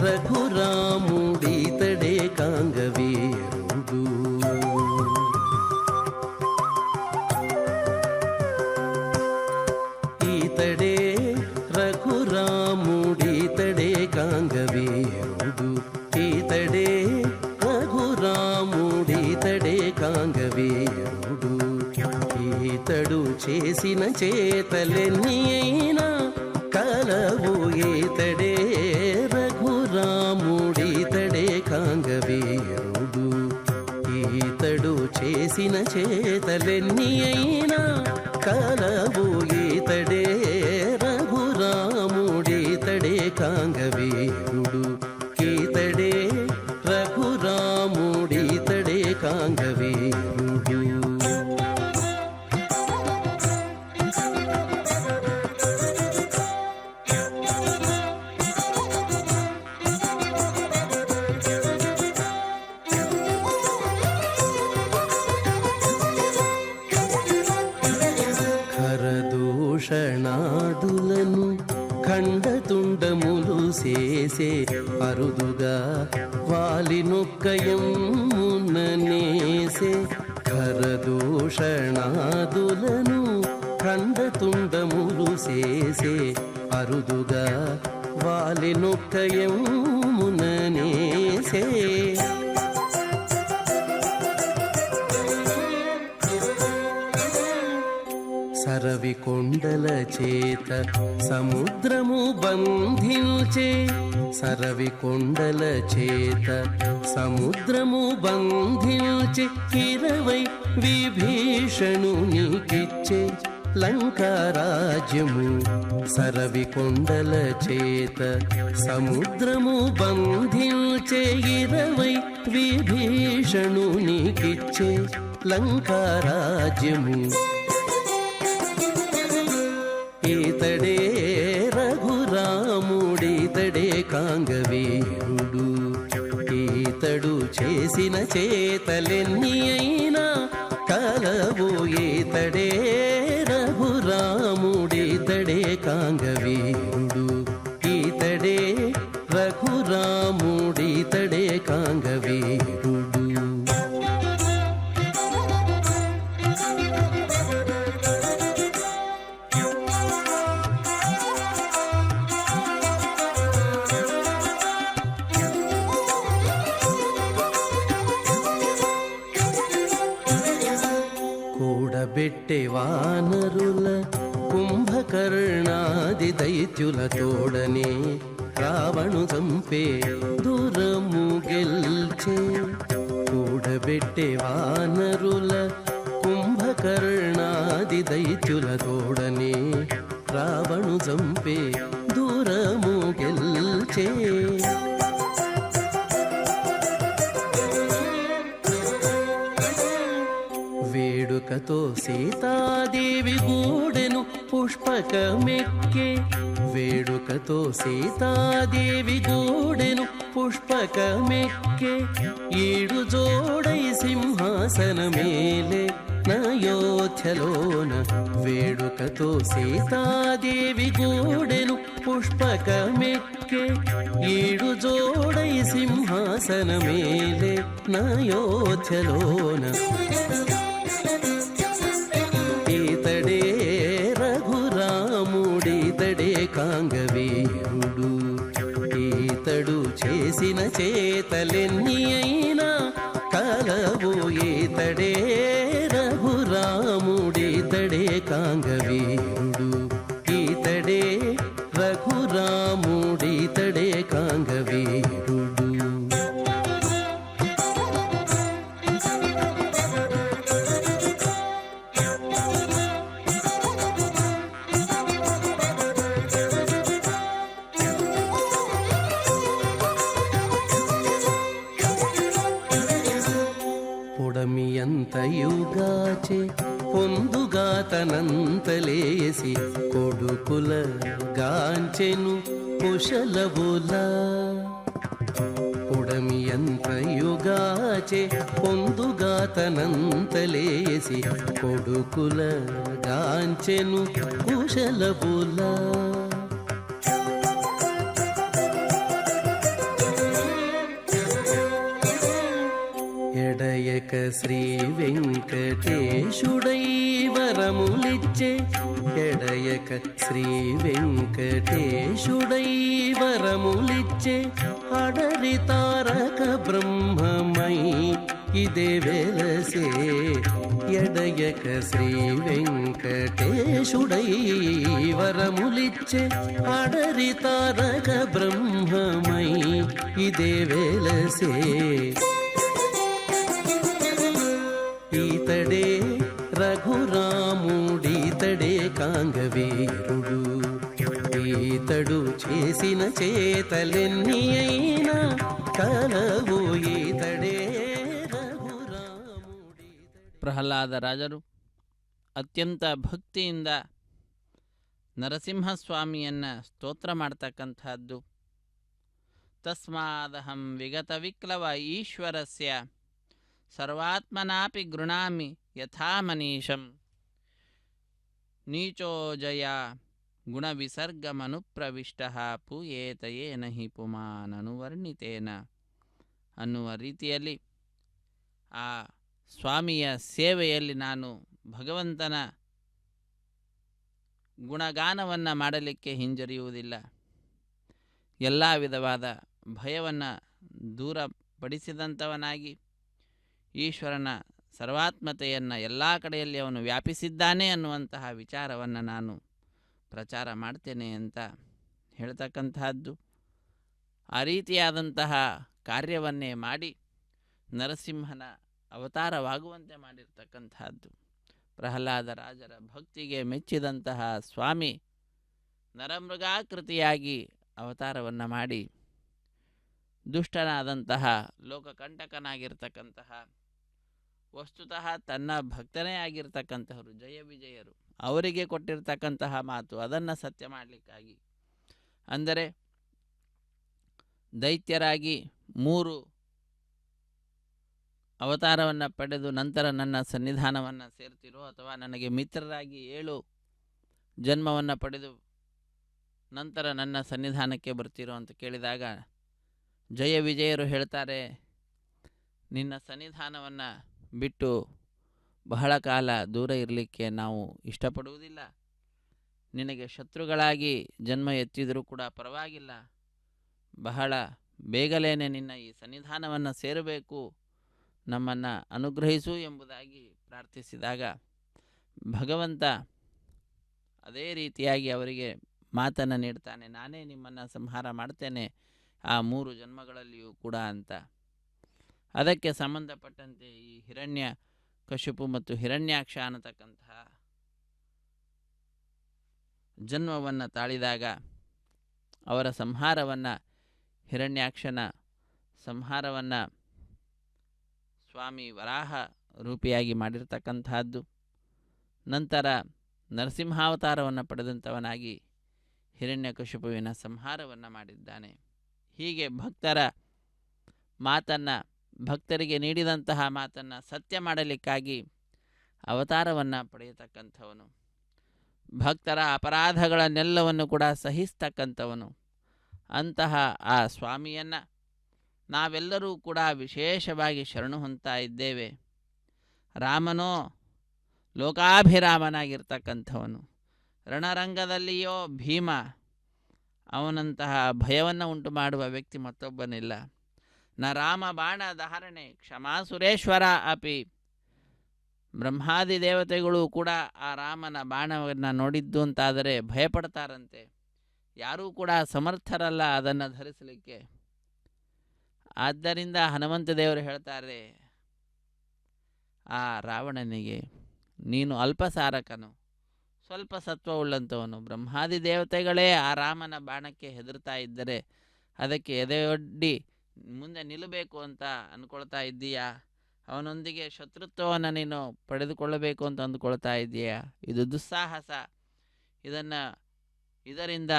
ರಘುರಾಮುಡೀತಡೆ ಕಾಂಗವೀರುಡು ಈತಡೆ ರಘುರಾಮುಡೀತಡೆ ಕಾಂಗವೀರುಡು ಈತಡೆ రఘురాముడీతడే కాంగవీరుడు ఈతడు చేసిన చేతలెన్ని అయినా కలవు ఈతడే రఘురాముడీతడే కాంగవీరుడు ఈతడు చేసిన చేతలెన్ని అయినా కలవు ఈతడే రఘురాముడీతడే కాంగవీరుడు ఈతడే రఘురాముడీతడే కాంగవీరుడు. ఖరదూషణాదులను ఖండతుండములు చేసే అరుదుగా వాలినొక్కయముననేసే ఖరదూషణాదులను ఖండతుండములు చేసే అరుదుగా వాలినొక్కయముననేసే సరవికొండల చేత సముద్రము బంధించే సరవికొండల చేత సముద్రము బంధించే 20 విభీషణునికిచ్చే లంకారాజ్యము సరవికొండల చేత సముద్రము బంధించే 20 విభీషణునికిచ్చే లంకారాజ్యము ఈతడే రఘురాముడితడే కాంగవీరుడు ఈతడు చేసిన చేతలెన్ని అయినా కలవు ఈతడే రఘురాముడితడే కాంగవీరుడు ఈతడే రఘురాముడితడే కాంగవీరుడు కూడబెట్టే వానరుల కుంభకర్ణాది దైత్యుల తోడనే రావణు చంపే దూరము గెల్చే కూడబెట్టే వానరుల కుంభకర్ణాది దైత్యుల తోడనే రావణు చంపే దూరము గెల్చే వేడుకతో సీతాదేవి గూడెను పుష్పకమెక్కే వేడుకతో సీతాదేవి గూడెను పుష్పకమెక్కే ఈడు జోడై సింహాసనమేలే నయోధ్యలోన వేడుకతో సీతాదేవి గూడెను పుష్పకమెక్కే ఈడు జోడై సింహాసనమేలే నయోధ్యలోన ఈతడే రఘురాముడితడే కాంగవీరుడు ఈతడు చేసిన చేతలెన్ని అయినా కలవు ఈతడే రఘురాముడితడే కాంగవీరుడు ఈతడే రఘురాముడితడే కాంగవీరుడు పొడమియంతయుగాచే పొందుగా తనంతలేసి కొడుకుల గాంచెను కుశలబుల పొడమియంతయుగాచే పొందుగా తనంతలేసి కొడుకుల గాంచెను కుశలబుల ఎడయక శ్రీ వెంకటేశుడై వరములిచ్చే ఎడయక శ్రీ వెంకటేశుడై వరములిచ్చే అడరి తారక బ్రహ్మమై ఇదే వెలసే ఎడయక శ్రీ వెంకటేశుడై వరములిచ్చే అడరి తారక బ్రహ్మమై ఇదే వెలసే ఈతడే రఘురాముడితడే కాంగవీరుడు ఈతడు చేసిన చేతలెన్ని అయినా కలవు ఈతడే ರಘುರಾಮುಡಿ. ಪ್ರಹ್ಲಾದರಾಜರು ಅತ್ಯಂತ ಭಕ್ತಿಯಿಂದ ನರಸಿಂಹಸ್ವಾಮಿಯನ್ನು ಸ್ತೋತ್ರ ಮಾಡ್ತಕ್ಕಂಥದ್ದು. ತಸ್ಮಾದಹಂ ವಿಗತ ವಿಕ್ಲವ ಈಶ್ವರಸ್ಯ ಸರ್ವಾತ್ಮನಾಪಿ ಗೃಣಾಮಿ ಯಥಾ ಮನೀಷಂ ನೀಚೋ ಜಯ ಗುಣವಿಸರ್ಗಮನುಪ್ರವಿಷ್ಟಃ ಪೂಯೇತ ಯೇನ ಹಿ ಪುಮಾನನುವರ್ಣಿತೇನ ಅನ್ನುವ ರೀತಿಯಲ್ಲಿ ಆ ಸ್ವಾಮಿಯ ಸೇವೆಯಲ್ಲಿ ನಾನು ಭಗವಂತನ ಗುಣಗಾನವನ್ನು ಮಾಡಲಿಕ್ಕೆ ಹಿಂಜರಿಯುವುದಿಲ್ಲ. ಎಲ್ಲ ವಿಧವಾದ ಭಯವನ್ನು ದೂರಪಡಿಸಿದಂಥವನಾಗಿ ಈಶ್ವರನ ಸರ್ವಾತ್ಮತೆಯನ್ನು ಎಲ್ಲ ಕಡೆಯಲ್ಲಿ ಅವನು ವ್ಯಾಪಿಸಿದ್ದಾನೆ ಅನ್ನುವಂತಹ ವಿಚಾರವನ್ನು ನಾನು ಪ್ರಚಾರ ಮಾಡ್ತೇನೆ ಅಂತ ಹೇಳ್ತಕ್ಕಂತಹದ್ದು. ಆ ರೀತಿಯಾದಂತಹ ಕಾರ್ಯವನ್ನೇ ಮಾಡಿ ನರಸಿಂಹನ ಅವತಾರವಾಗುವಂತೆ ಮಾಡಿರ್ತಕ್ಕಂತಹದ್ದು. ಪ್ರಹ್ಲಾದ ರಾಜರ ಭಕ್ತಿಗೆ ಮೆಚ್ಚಿದಂತಹ ಸ್ವಾಮಿ ನರಮೃಗಾಕೃತಿಯಾಗಿ ಅವತಾರವನ್ನು ಮಾಡಿ ದುಷ್ಟನಾದಂತಹ ಲೋಕಕಂಟಕನಾಗಿರ್ತಕ್ಕಂತಹ ವಸ್ತುತಃ ತನ್ನ ಭಕ್ತನೇ ಆಗಿರ್ತಕ್ಕಂತಹವರು ಜಯ ವಿಜಯರು ಅವರಿಗೆ ಕೊಟ್ಟಿರ್ತಕ್ಕಂತಹ ಮಾತು ಅದನ್ನು ಸತ್ಯ ಮಾಡಲಿಕ್ಕಾಗಿ, ಅಂದರೆ ದೈತ್ಯರಾಗಿ 3 ಅವತಾರವನ್ನು ಪಡೆದು ನಂತರ ನನ್ನ ಸನ್ನಿಧಾನವನ್ನು ಸೇರ್ತಿರೋ ಅಥವಾ ನನಗೆ ಮಿತ್ರರಾಗಿ 7 ಜನ್ಮವನ್ನು ಪಡೆದು ನಂತರ ನನ್ನ ಸನ್ನಿಧಾನಕ್ಕೆ ಬರ್ತಿರೋ ಅಂತ ಕೇಳಿದಾಗ ಜಯ ವಿಜಯರು ಹೇಳ್ತಾರೆ, ನಿನ್ನ ಸನ್ನಿಧಾನವನ್ನು ಬಿಟ್ಟು ಬಹಳ ಕಾಲ ದೂರ ಇರಲಿಕ್ಕೆ ನಾವು ಇಷ್ಟಪಡುವುದಿಲ್ಲ. ನಿನಗೆ ಶತ್ರುಗಳಾಗಿ ಜನ್ಮ ಎತ್ತಿದರೂ ಕೂಡ ಪರವಾಗಿಲ್ಲ, ಬಹಳ ಬೇಗಲೇನೆ ನಿನ್ನ ಈ ಸನ್ನಿಧಾನವನ್ನು ಸೇರಬೇಕು, ನಮ್ಮನ್ನು ಅನುಗ್ರಹಿಸು ಎಂಬುದಾಗಿ ಪ್ರಾರ್ಥಿಸಿದಾಗ ಭಗವಂತ ಅದೇ ರೀತಿಯಾಗಿ ಅವರಿಗೆ ಮಾತನ್ನು ನೀಡ್ತಾನೆ, ನಾನೇ ನಿಮ್ಮನ್ನು ಸಂಹಾರ ಮಾಡ್ತೇನೆ ಆ 3 ಜನ್ಮಗಳಲ್ಲಿಯೂ ಕೂಡ ಅಂತ. ಅದಕ್ಕೆ ಸಂಬಂಧಪಟ್ಟಂತೆ ಈ ಹಿರಣ್ಯ ಕಶಿಪು ಮತ್ತು ಹಿರಣ್ಯಾಕ್ಷ ಅನ್ನತಕ್ಕಂತಹ ಜನ್ಮವನ್ನು ತಾಳಿದಾಗ ಅವರ ಸಂಹಾರವನ್ನು, ಹಿರಣ್ಯಾಕ್ಷನ ಸಂಹಾರವನ್ನು ಸ್ವಾಮಿ ವರಾಹ ರೂಪಿಯಾಗಿ ಮಾಡಿರ್ತಕ್ಕಂತಹದ್ದು. ನಂತರ ನರಸಿಂಹಾವತಾರವನ್ನು ಪಡೆದಂಥವನಾಗಿ ಹಿರಣ್ಯಕಶಿಪುವಿನ ಸಂಹಾರವನ್ನು ಮಾಡಿದ್ದಾನೆ. ಹೀಗೆ ಭಕ್ತರ ಮಾತನ್ನು, ಭಕ್ತರಿಗೆ ನೀಡಿದಂತಹ ಮಾತನ್ನು ಸತ್ಯ ಮಾಡಲಿಕ್ಕಾಗಿ ಅವತಾರವನ್ನು ಪಡೆಯತಕ್ಕಂಥವನು, ಭಕ್ತರ ಅಪರಾಧಗಳನ್ನೆಲ್ಲವನ್ನು ಕೂಡ ಸಹಿಸ್ತಕ್ಕಂಥವನು. ಅಂತಹ ಆ ಸ್ವಾಮಿಯನ್ನು ನಾವೆಲ್ಲರೂ ಕೂಡ ವಿಶೇಷವಾಗಿ ಶರಣು ಹೊಂದ್ತಾ ಇದ್ದೇವೆ. ರಾಮನೋ ಲೋಕಾಭಿರಾಮನಾಗಿರ್ತಕ್ಕಂಥವನು, ರಣರಂಗದಲ್ಲಿಯೋ ಭೀಮ, ಅವನಂತಹ ಭಯವನ್ನು ಉಂಟು ಮಾಡುವ ವ್ಯಕ್ತಿ ಮತ್ತೊಬ್ಬನಿಲ್ಲ. ನ ರಾಮ ಬಾಣ ಧಾರಣೆ ಕ್ಷಮಾ ಸುರೇಶ್ವರ ಅಪಿ. ಬ್ರಹ್ಮಾದಿ ದೇವತೆಗಳು ಕೂಡ ಆ ರಾಮನ ಬಾಣವನ್ನು ನೋಡಿದ್ದು ಅಂತಾದರೆ ಭಯಪಡ್ತಾರಂತೆ, ಯಾರೂ ಕೂಡ ಸಮರ್ಥರಲ್ಲ ಅದನ್ನು ಧರಿಸಲಿಕ್ಕೆ. ಆದ್ದರಿಂದ ಹನುಮಂತ ದೇವರು ಹೇಳ್ತಾರೆ, ಆ ರಾವಣನಿಗೆ ನೀನು ಅಲ್ಪಸಾರಕನು, ಸ್ವಲ್ಪ ಸತ್ವವುಳ್ಳಂಥವನು, ಬ್ರಹ್ಮಾದಿ ದೇವತೆಗಳೇ ಆ ರಾಮನ ಬಾಣಕ್ಕೆ ಹೆದರ್ತಾ ಇದ್ದರೆ ಅದಕ್ಕೆ ಎದೆಯೊಡ್ಡಿ ಮುಂದೆ ನಿಲ್ಲಬೇಕು ಅಂತ ಅಂದ್ಕೊಳ್ತಾ ಇದ್ದೀಯಾ? ಅವನೊಂದಿಗೆ ಶತ್ರುತ್ವವನ್ನು ನೀನು ಪಡೆದುಕೊಳ್ಳಬೇಕು ಅಂತ ಅಂದುಕೊಳ್ತಾ ಇದ್ದೀಯಾ? ಇದು ದುಸ್ಸಾಹಸ, ಇದರಿಂದ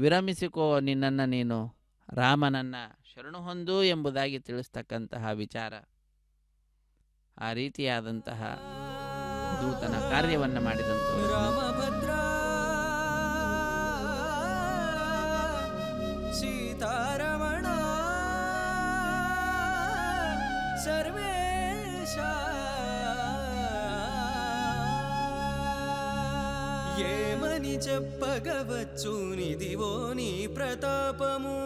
ವಿರಮಿಸಿಕೋ, ನಿನ್ನನ್ನು ನೀನು ರಾಮನನ್ನು ಶರಣು ಹೊಂದು ಎಂಬುದಾಗಿ ತಿಳಿಸ್ತಕ್ಕಂತಹ ವಿಚಾರ. ಆ ರೀತಿಯಾದಂತಹ ದೂತನ ಕಾರ್ಯವನ್ನು ಮಾಡಿದಂಥವರು ರಾಮಭದ್ರ ಸೀತಾರಮಣ ಸರ್ವೇಶ ఏమని చెప్పగవచ్చు నిదివో నీ ప్రతాపము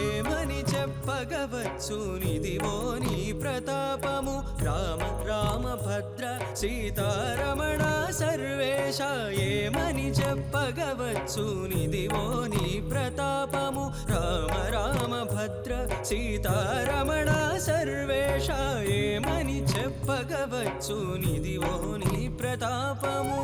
ఏమని చెప్పగవచ్చు నిదివో నీ ప్రతాపము రామ రామ భద్ర సీతారమణ సర్వేశ ఏమని చెప్పగవచ్చు నిదివో నీ ప్రతాపము రామ రామ భద్ర సీతారమణ సర్వేశ ఏమని చెప్పగవచ్చు నిదివో నీ ప్రతాపము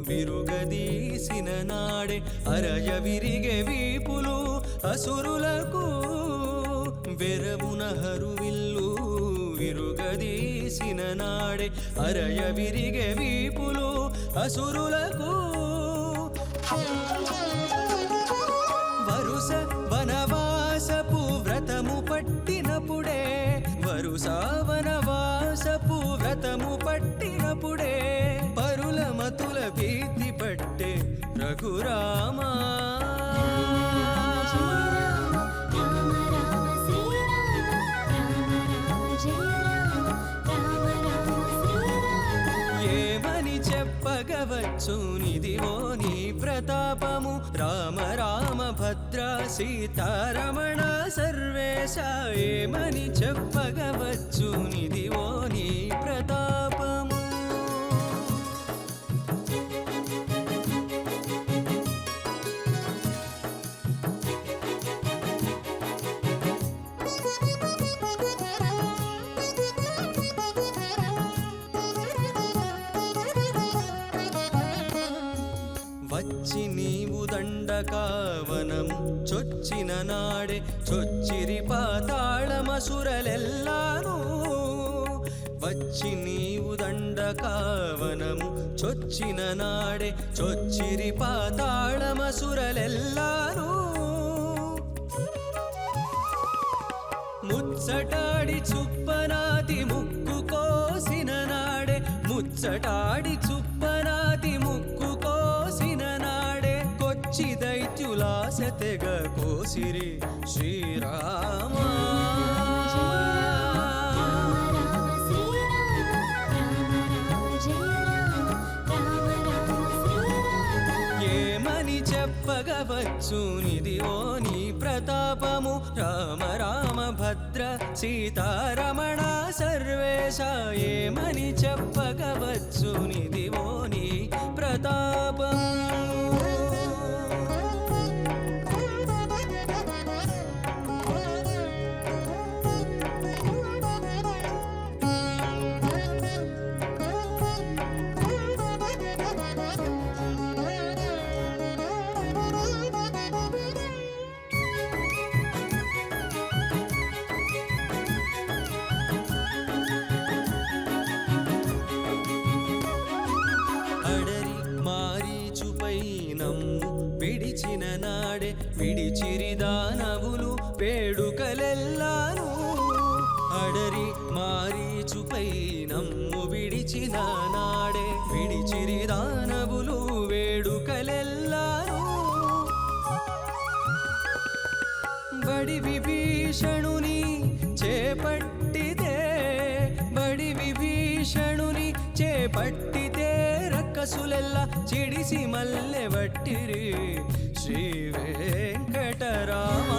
విరుగదీసిన నాడే అరయవిరిగే వీపులు అసురులకు వెరవున హరువిల్లు విరుగదీసిన నాడే అరయవిరిగే వీపులు అసురులకు వరుస వనవాసపు వ్రతము పట్టినప్పుడే వరుస వనవాసపు వ్రతము పట్టినప్పుడే పరుల ರಘುರಾಮ ఏమని చెప్పగవచ్చు నిదివో నీ ప్రతాపము రామ రామ భద్ర సీతారమణ సర్వేశ ఏమని చెప్పగవచ్చు నిదివో నీ ప్రతాపము వచ్చి నీవు దండకావనము చొచ్చిన నాడే చొచ్చిరి పాతాళమసురలెల్లాను వచ్చి నీవు దండకావనము చొచ్చిన నాడే చొచ్చిరి పాతాళమసురలెల్లాను ముచ్చటాడి చుప్పనాతి ముక్కు కోసిన నాడే ముచ్చటాడి చుప్పనాతి ముక్కు కోసిన నాడే కొచ్చి దైత్యులాసెతెగ కోసిరి శ్రీరామ ఏమని చెప్పగవచ్చు నిదివో నీ ప్రతాపము రామ రామ భద్ర సీతారమణ సర్వేశ ఏమని చెప్పగవచ్చు నిదివో నీ ప్రతాపము అడరి మారీచుపై నమ్ము విడిచిన నాడే విడిచిరి దానవులు వేడుకలెల్లాను అడరి మారీచుపై నమ్ము విడిచిన నాడే విడిచిరి దానవులు వేడుకలెల్లాను బడి విభీషణుని చేపట్టితే బడి విభీషణుని చేపట్టితే రక్కసులెల్ల చిడిసి మల్లె వట్టిరి శ్రీ వెంకటరామ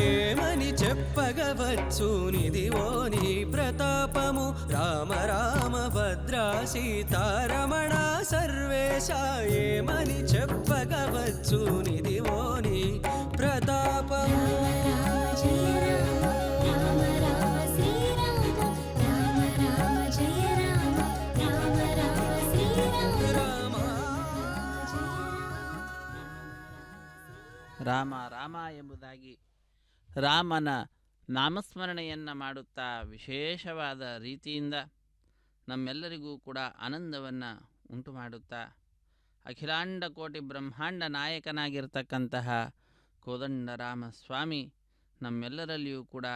ఏమని చెప్పగవచ్చు నిదివో నీ ప్రతాపము రామ రామ భద్ర సీతారమణ సర్వేశ ఏమని చెప్పగవచ్చు నిదివో నీ ప్రతాపము ರಾಮ ರಾಮ ಎಂಬುದಾಗಿ ರಾಮನ ನಾಮಸ್ಮರಣೆಯನ್ನು ಮಾಡುತ್ತಾ ವಿಶೇಷವಾದ ರೀತಿಯಿಂದ ನಮ್ಮೆಲ್ಲರಿಗೂ ಕೂಡ ಆನಂದವನ್ನು ಉಂಟು ಮಾಡುತ್ತಾ ಅಖಿಲಾಂಡ ಕೋಟಿ ಬ್ರಹ್ಮಾಂಡ ನಾಯಕನಾಗಿರ್ತಕ್ಕಂತಹ ಕೋದಂಡರಾಮ ಸ್ವಾಮಿ ನಮ್ಮೆಲ್ಲರಲ್ಲಿಯೂ ಕೂಡ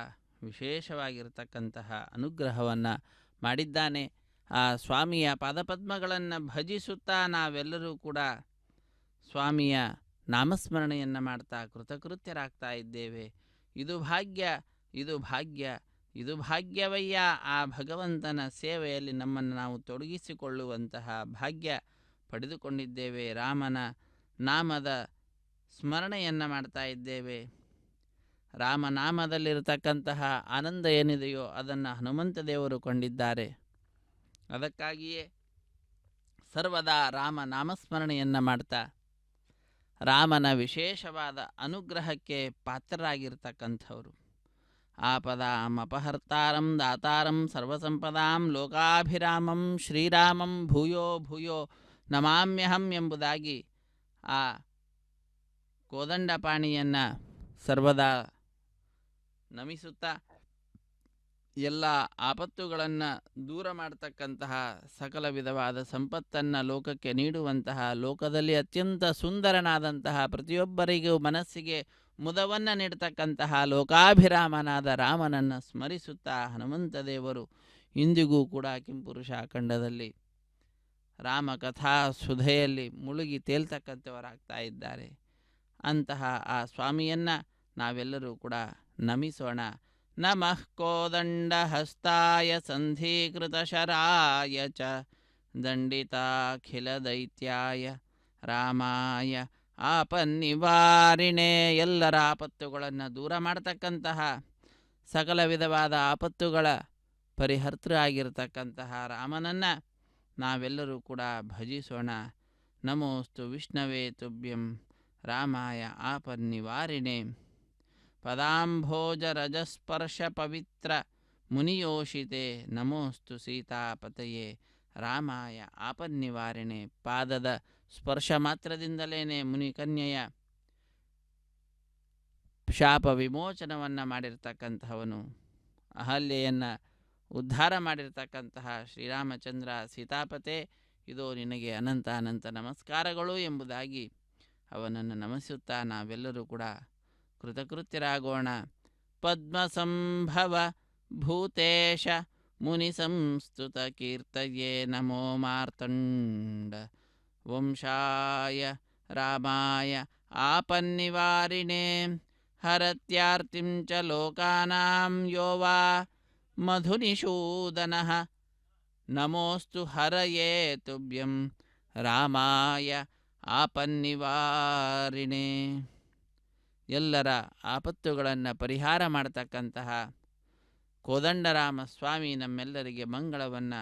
ವಿಶೇಷವಾಗಿರ್ತಕ್ಕಂತಹ ಅನುಗ್ರಹವನ್ನು ಮಾಡಿದ್ದಾನೆ. ಆ ಸ್ವಾಮಿಯ ಪಾದಪದ್ಮಗಳನ್ನು ಭಜಿಸುತ್ತಾ ನಾವೆಲ್ಲರೂ ಕೂಡ ಸ್ವಾಮಿಯ ನಾಮಸ್ಮರಣೆಯನ್ನು ಮಾಡ್ತಾ ಕೃತಕೃತ್ಯರಾಗ್ತಾ ಇದ್ದೇವೆ. ಇದು ಭಾಗ್ಯ, ಇದು ಭಾಗ್ಯ, ಇದು ಭಾಗ್ಯವಯ್ಯ. ಆ ಭಗವಂತನ ಸೇವೆಯಲ್ಲಿ ನಮ್ಮನ್ನು ನಾವು ತೊಡಗಿಸಿಕೊಳ್ಳುವಂತಹ ಭಾಗ್ಯ ಪಡೆದುಕೊಂಡಿದ್ದೇವೆ. ರಾಮನ ನಾಮದ ಸ್ಮರಣೆಯನ್ನು ಮಾಡ್ತಾ ಇದ್ದೇವೆ. ರಾಮನಾಮದಲ್ಲಿರತಕ್ಕಂತಹ ಆನಂದ ಏನಿದೆಯೋ ಅದನ್ನು ಹನುಮಂತ ದೇವರು ಕೊಂಡಿದ್ದಾರೆ. ಅದಕ್ಕಾಗಿಯೇ ಸರ್ವದಾ ರಾಮ ನಾಮಸ್ಮರಣೆಯನ್ನು ಮಾಡ್ತಾ ರಾಮನ ವಿಶೇಷವಾದ ಅನುಗ್ರಹಕ್ಕೆ ಪಾತ್ರರಾಗಿರ್ತಕ್ಕಂಥವರು. ಆಪದಾಂ ಅಪಹರ್ತಾರಂ ದಾತಾರಂ ಸರ್ವಸಂಪದಾಂ ಲೋಕಾಭಿರಾಮಂ ಶ್ರೀರಾಮಂ ಭೂಯೋ ಭೂಯೋ ನಮಾಮ್ಯಹಂ ಎಂಬುದಾಗಿ ಆ ಕೋದಂಡಪಾಣಿಯನ್ನು ಸರ್ವದಾ ನಮಿಸುತ್ತಾ ಎಲ್ಲ ಆಪತ್ತುಗಳನ್ನು ದೂರ ಮಾಡತಕ್ಕಂತಹ ಸಕಲ ವಿಧವಾದ ಸಂಪತ್ತನ್ನು ಲೋಕಕ್ಕೆ ನೀಡುವಂತಹ, ಲೋಕದಲ್ಲಿ ಅತ್ಯಂತ ಸುಂದರನಾದಂತಹ, ಪ್ರತಿಯೊಬ್ಬರಿಗೂ ಮನಸ್ಸಿಗೆ ಮುದವನ್ನು ನೀಡ್ತಕ್ಕಂತಹ ಲೋಕಾಭಿರಾಮನಾದ ರಾಮನನ್ನು ಸ್ಮರಿಸುತ್ತಾ ಹನುಮಂತ ದೇವರು ಇಂದಿಗೂ ಕೂಡ ಕಿಂಪುರುಷ ಖಂಡದಲ್ಲಿ ರಾಮಕಥಾ ಸುಧೆಯಲ್ಲಿ ಮುಳುಗಿ ತೇಲ್ತಕ್ಕಂಥವರಾಗ್ತಾ ಇದ್ದಾರೆ. ಅಂತಹ ಆ ಸ್ವಾಮಿಯನ್ನು ನಾವೆಲ್ಲರೂ ಕೂಡ ನಮಿಸೋಣ. ನಮಃ ಕೋದಂಡಹಸ್ತಾಯ ಸಂಧೀಕೃತಶರಾಯ ಚ ದಂಡಿತಾಖಿಲ ದೈತ್ಯಾಯ ರಾಮಾಯ ಆಪನ್ನಿವಾರಿಣೆ. ಎಲ್ಲರ ಆಪತ್ತುಗಳನ್ನು ದೂರ ಮಾಡತಕ್ಕಂತಹ, ಸಕಲ ವಿಧವಾದ ಆಪತ್ತುಗಳ ಪರಿಹರ್ತೃ ಆಗಿರತಕ್ಕಂತಹ ರಾಮನನ್ನು ನಾವೆಲ್ಲರೂ ಕೂಡ ಭಜಿಸೋಣ. ನಮೋಸ್ತು ವಿಷ್ಣವೇ ತುಭ್ಯಂ ರಾಮಾಯ ಆಪನ್ನಿವಾರಿಣೆ. ಪದಾಂಭೋಜರಜಸ್ಪರ್ಶ ಪವಿತ್ರ ಮುನಿಯೋಷಿತೆ ನಮೋಸ್ತು ಸೀತಾಪತಯೇ ರಾಮಾಯ ಆಪನ್ನಿವಾರಿಣೆ. ಪಾದದ ಸ್ಪರ್ಶ ಮಾತ್ರದಿಂದಲೇ ಮುನಿಕನ್ಯೆಯ ಶಾಪ ವಿಮೋಚನವನ್ನು ಮಾಡಿರ್ತಕ್ಕಂತಹವನು, ಅಹಲ್ಯೆಯನ್ನು ಉದ್ಧಾರ ಮಾಡಿರ್ತಕ್ಕಂತಹ ಶ್ರೀರಾಮಚಂದ್ರ ಸೀತಾಪತೆ, ಇದೋ ನಿನಗೆ ಅನಂತ ಅನಂತ ನಮಸ್ಕಾರಗಳು ಎಂಬುದಾಗಿ ಅವನನ್ನು ನಮಿಸುತ್ತಾ ನಾವೆಲ್ಲರೂ ಕೂಡ ಕೃತಕೃತ್ಯರಾಗೋಣ. ಪದ್ಮಸಂಭವ ಭೂತೇಶ ಮುನಿ ಸಂಸ್ತುತ ಕೀರ್ತಯೇ ನಮೋ ಮಾರ್ತಂಡ ವಂಶಾಯ ರಾಮಾಯ ಆಪನ್ನಿವಾರಿಣೆ. ಹರತ್ಯಾರ್ತಿಂ ಚ ಲೋಕಾನಾಂ ಯೋ ವಾ ಮಧುನಿಷೂದನಃ ನಮೋಸ್ತು ಹರಯೇ ತುಭ್ಯಂ ರಾಮಾಯ ಆಪನ್ನಿವಾರಿಣೆ. ಎಲ್ಲರ ಆಪತ್ತುಗಳನ್ನು ಪರಿಹಾರ ಮಾಡತಕ್ಕಂತಹ ಕೋದಂಡರಾಮ ಸ್ವಾಮಿ ನಮ್ಮೆಲ್ಲರಿಗೆ ಮಂಗಳವನ್ನು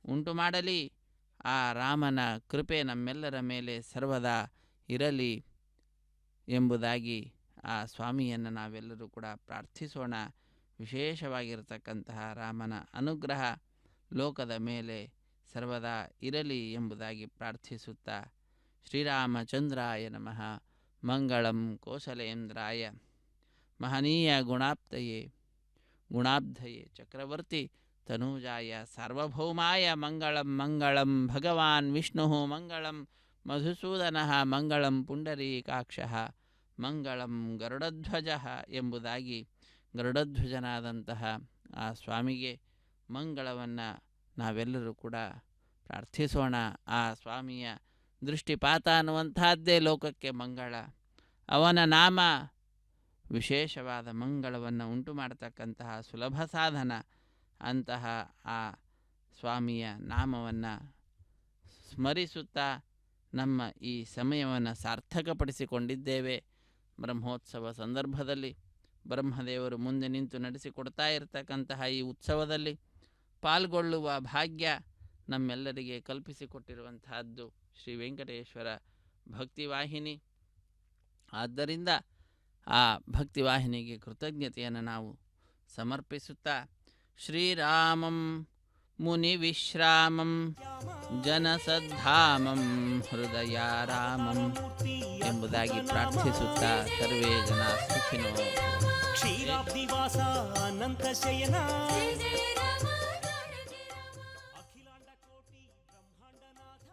ಉಂಟು ಮಾಡಲಿ. ಆ ರಾಮನ ಕೃಪೆ ನಮ್ಮೆಲ್ಲರ ಮೇಲೆ ಸರ್ವದಾ ಇರಲಿ ಎಂಬುದಾಗಿ ಆ ಸ್ವಾಮಿಯನ್ನು ನಾವೆಲ್ಲರೂ ಕೂಡ ಪ್ರಾರ್ಥಿಸೋಣ. ವಿಶೇಷವಾಗಿರತಕ್ಕಂತಹ ರಾಮನ ಅನುಗ್ರಹ ಲೋಕದ ಮೇಲೆ ಸರ್ವದಾ ಇರಲಿ ಎಂಬುದಾಗಿ ಪ್ರಾರ್ಥಿಸುತ್ತಾ ಶ್ರೀರಾಮಚಂದ್ರಾಯ ನಮಃ. ಮಂಗಳಂ ಕೋಸಲೇಂದ್ರಾಯ ಮಹನೀಯ ಗುಣಾಪ್ತಯೇ ಗುಣಾಬ್ಧಯೇ ಚಕ್ರವರ್ತಿ ತನೂಜಾಯ ಸಾರ್ವಭೌಮಾಯ ಮಂಗಳಂ. ಮಂಗಳಂ ಭಗವಾನ್ ವಿಷ್ಣು ಮಂಗಳಂ ಮಧುಸೂದನಃ ಮಂಗಳಂ ಪುಂಡರೀಕಾಕ್ಷಃ ಮಂಗಳಂ ಗರುಡಧ್ವಜ ಎಂಬುದಾಗಿ ಗರುಡಧ್ವಜನಾದಂತಹ ಆ ಸ್ವಾಮಿಗೆ ಮಂಗಳವನ್ನು ನಾವೆಲ್ಲರೂ ಕೂಡ ಪ್ರಾರ್ಥಿಸೋಣ. ಆ ಸ್ವಾಮಿಯ ದೃಷ್ಟಿಪಾತ ಅನ್ನುವಂತಹದ್ದೇ ಲೋಕಕ್ಕೆ ಮಂಗಳ. ಅವನ ನಾಮ ವಿಶೇಷವಾದ ಮಂಗಳವನ್ನು ಉಂಟು ಮಾಡತಕ್ಕಂತಹ ಸುಲಭ ಸಾಧನ. ಅಂತಹ ಆ ಸ್ವಾಮಿಯ ನಾಮವನ್ನು ಸ್ಮರಿಸುತ್ತಾ ನಮ್ಮ ಈ ಸಮಯವನ್ನು ಸಾರ್ಥಕಪಡಿಸಿಕೊಂಡಿದ್ದೇವೆ. ಬ್ರಹ್ಮೋತ್ಸವ ಸಂದರ್ಭದಲ್ಲಿ ಬ್ರಹ್ಮದೇವರು ಮುಂದೆ ನಿಂತು ನಡೆಸಿಕೊಡ್ತಾ ಇರತಕ್ಕಂತಹ ಈ ಉತ್ಸವದಲ್ಲಿ ಪಾಲ್ಗೊಳ್ಳುವ ಭಾಗ್ಯ ನಮ್ಮೆಲ್ಲರಿಗೆ ಕಲ್ಪಿಸಿಕೊಟ್ಟಿರುವಂತಹದ್ದು ಶ್ರೀ ವೆಂಕಟೇಶ್ವರ ಭಕ್ತಿವಾಹಿನಿ. ಆದ್ದರಿಂದ ಆ ಭಕ್ತಿವಾಹಿನಿಗೆ ಕೃತಜ್ಞತೆಯನ್ನು ನಾವು ಸಮರ್ಪಿಸುತ್ತಾ ಶ್ರೀರಾಮಂ ಮುನಿವಿಶ್ರಾಮಂ ಜನಸದ್ಧಾಮಂ ಹೃದಯಾರಾಮಂ ಎಂಬುದಾಗಿ ಪ್ರಾರ್ಥಿಸುತ್ತಾ ಸರ್ವೇ ಜನ ಸುಖಿನೋ. ಕ್ಷೀರಾಬ್ಧಿವಾಸ ಅನಂತ ಶಯನ ಜಯ ಜಯ ರಾಮ ಅಖಿಲಾಂಡ ಕೋಟಿ ಬ್ರಹ್ಮಾಂಡನಾಥ.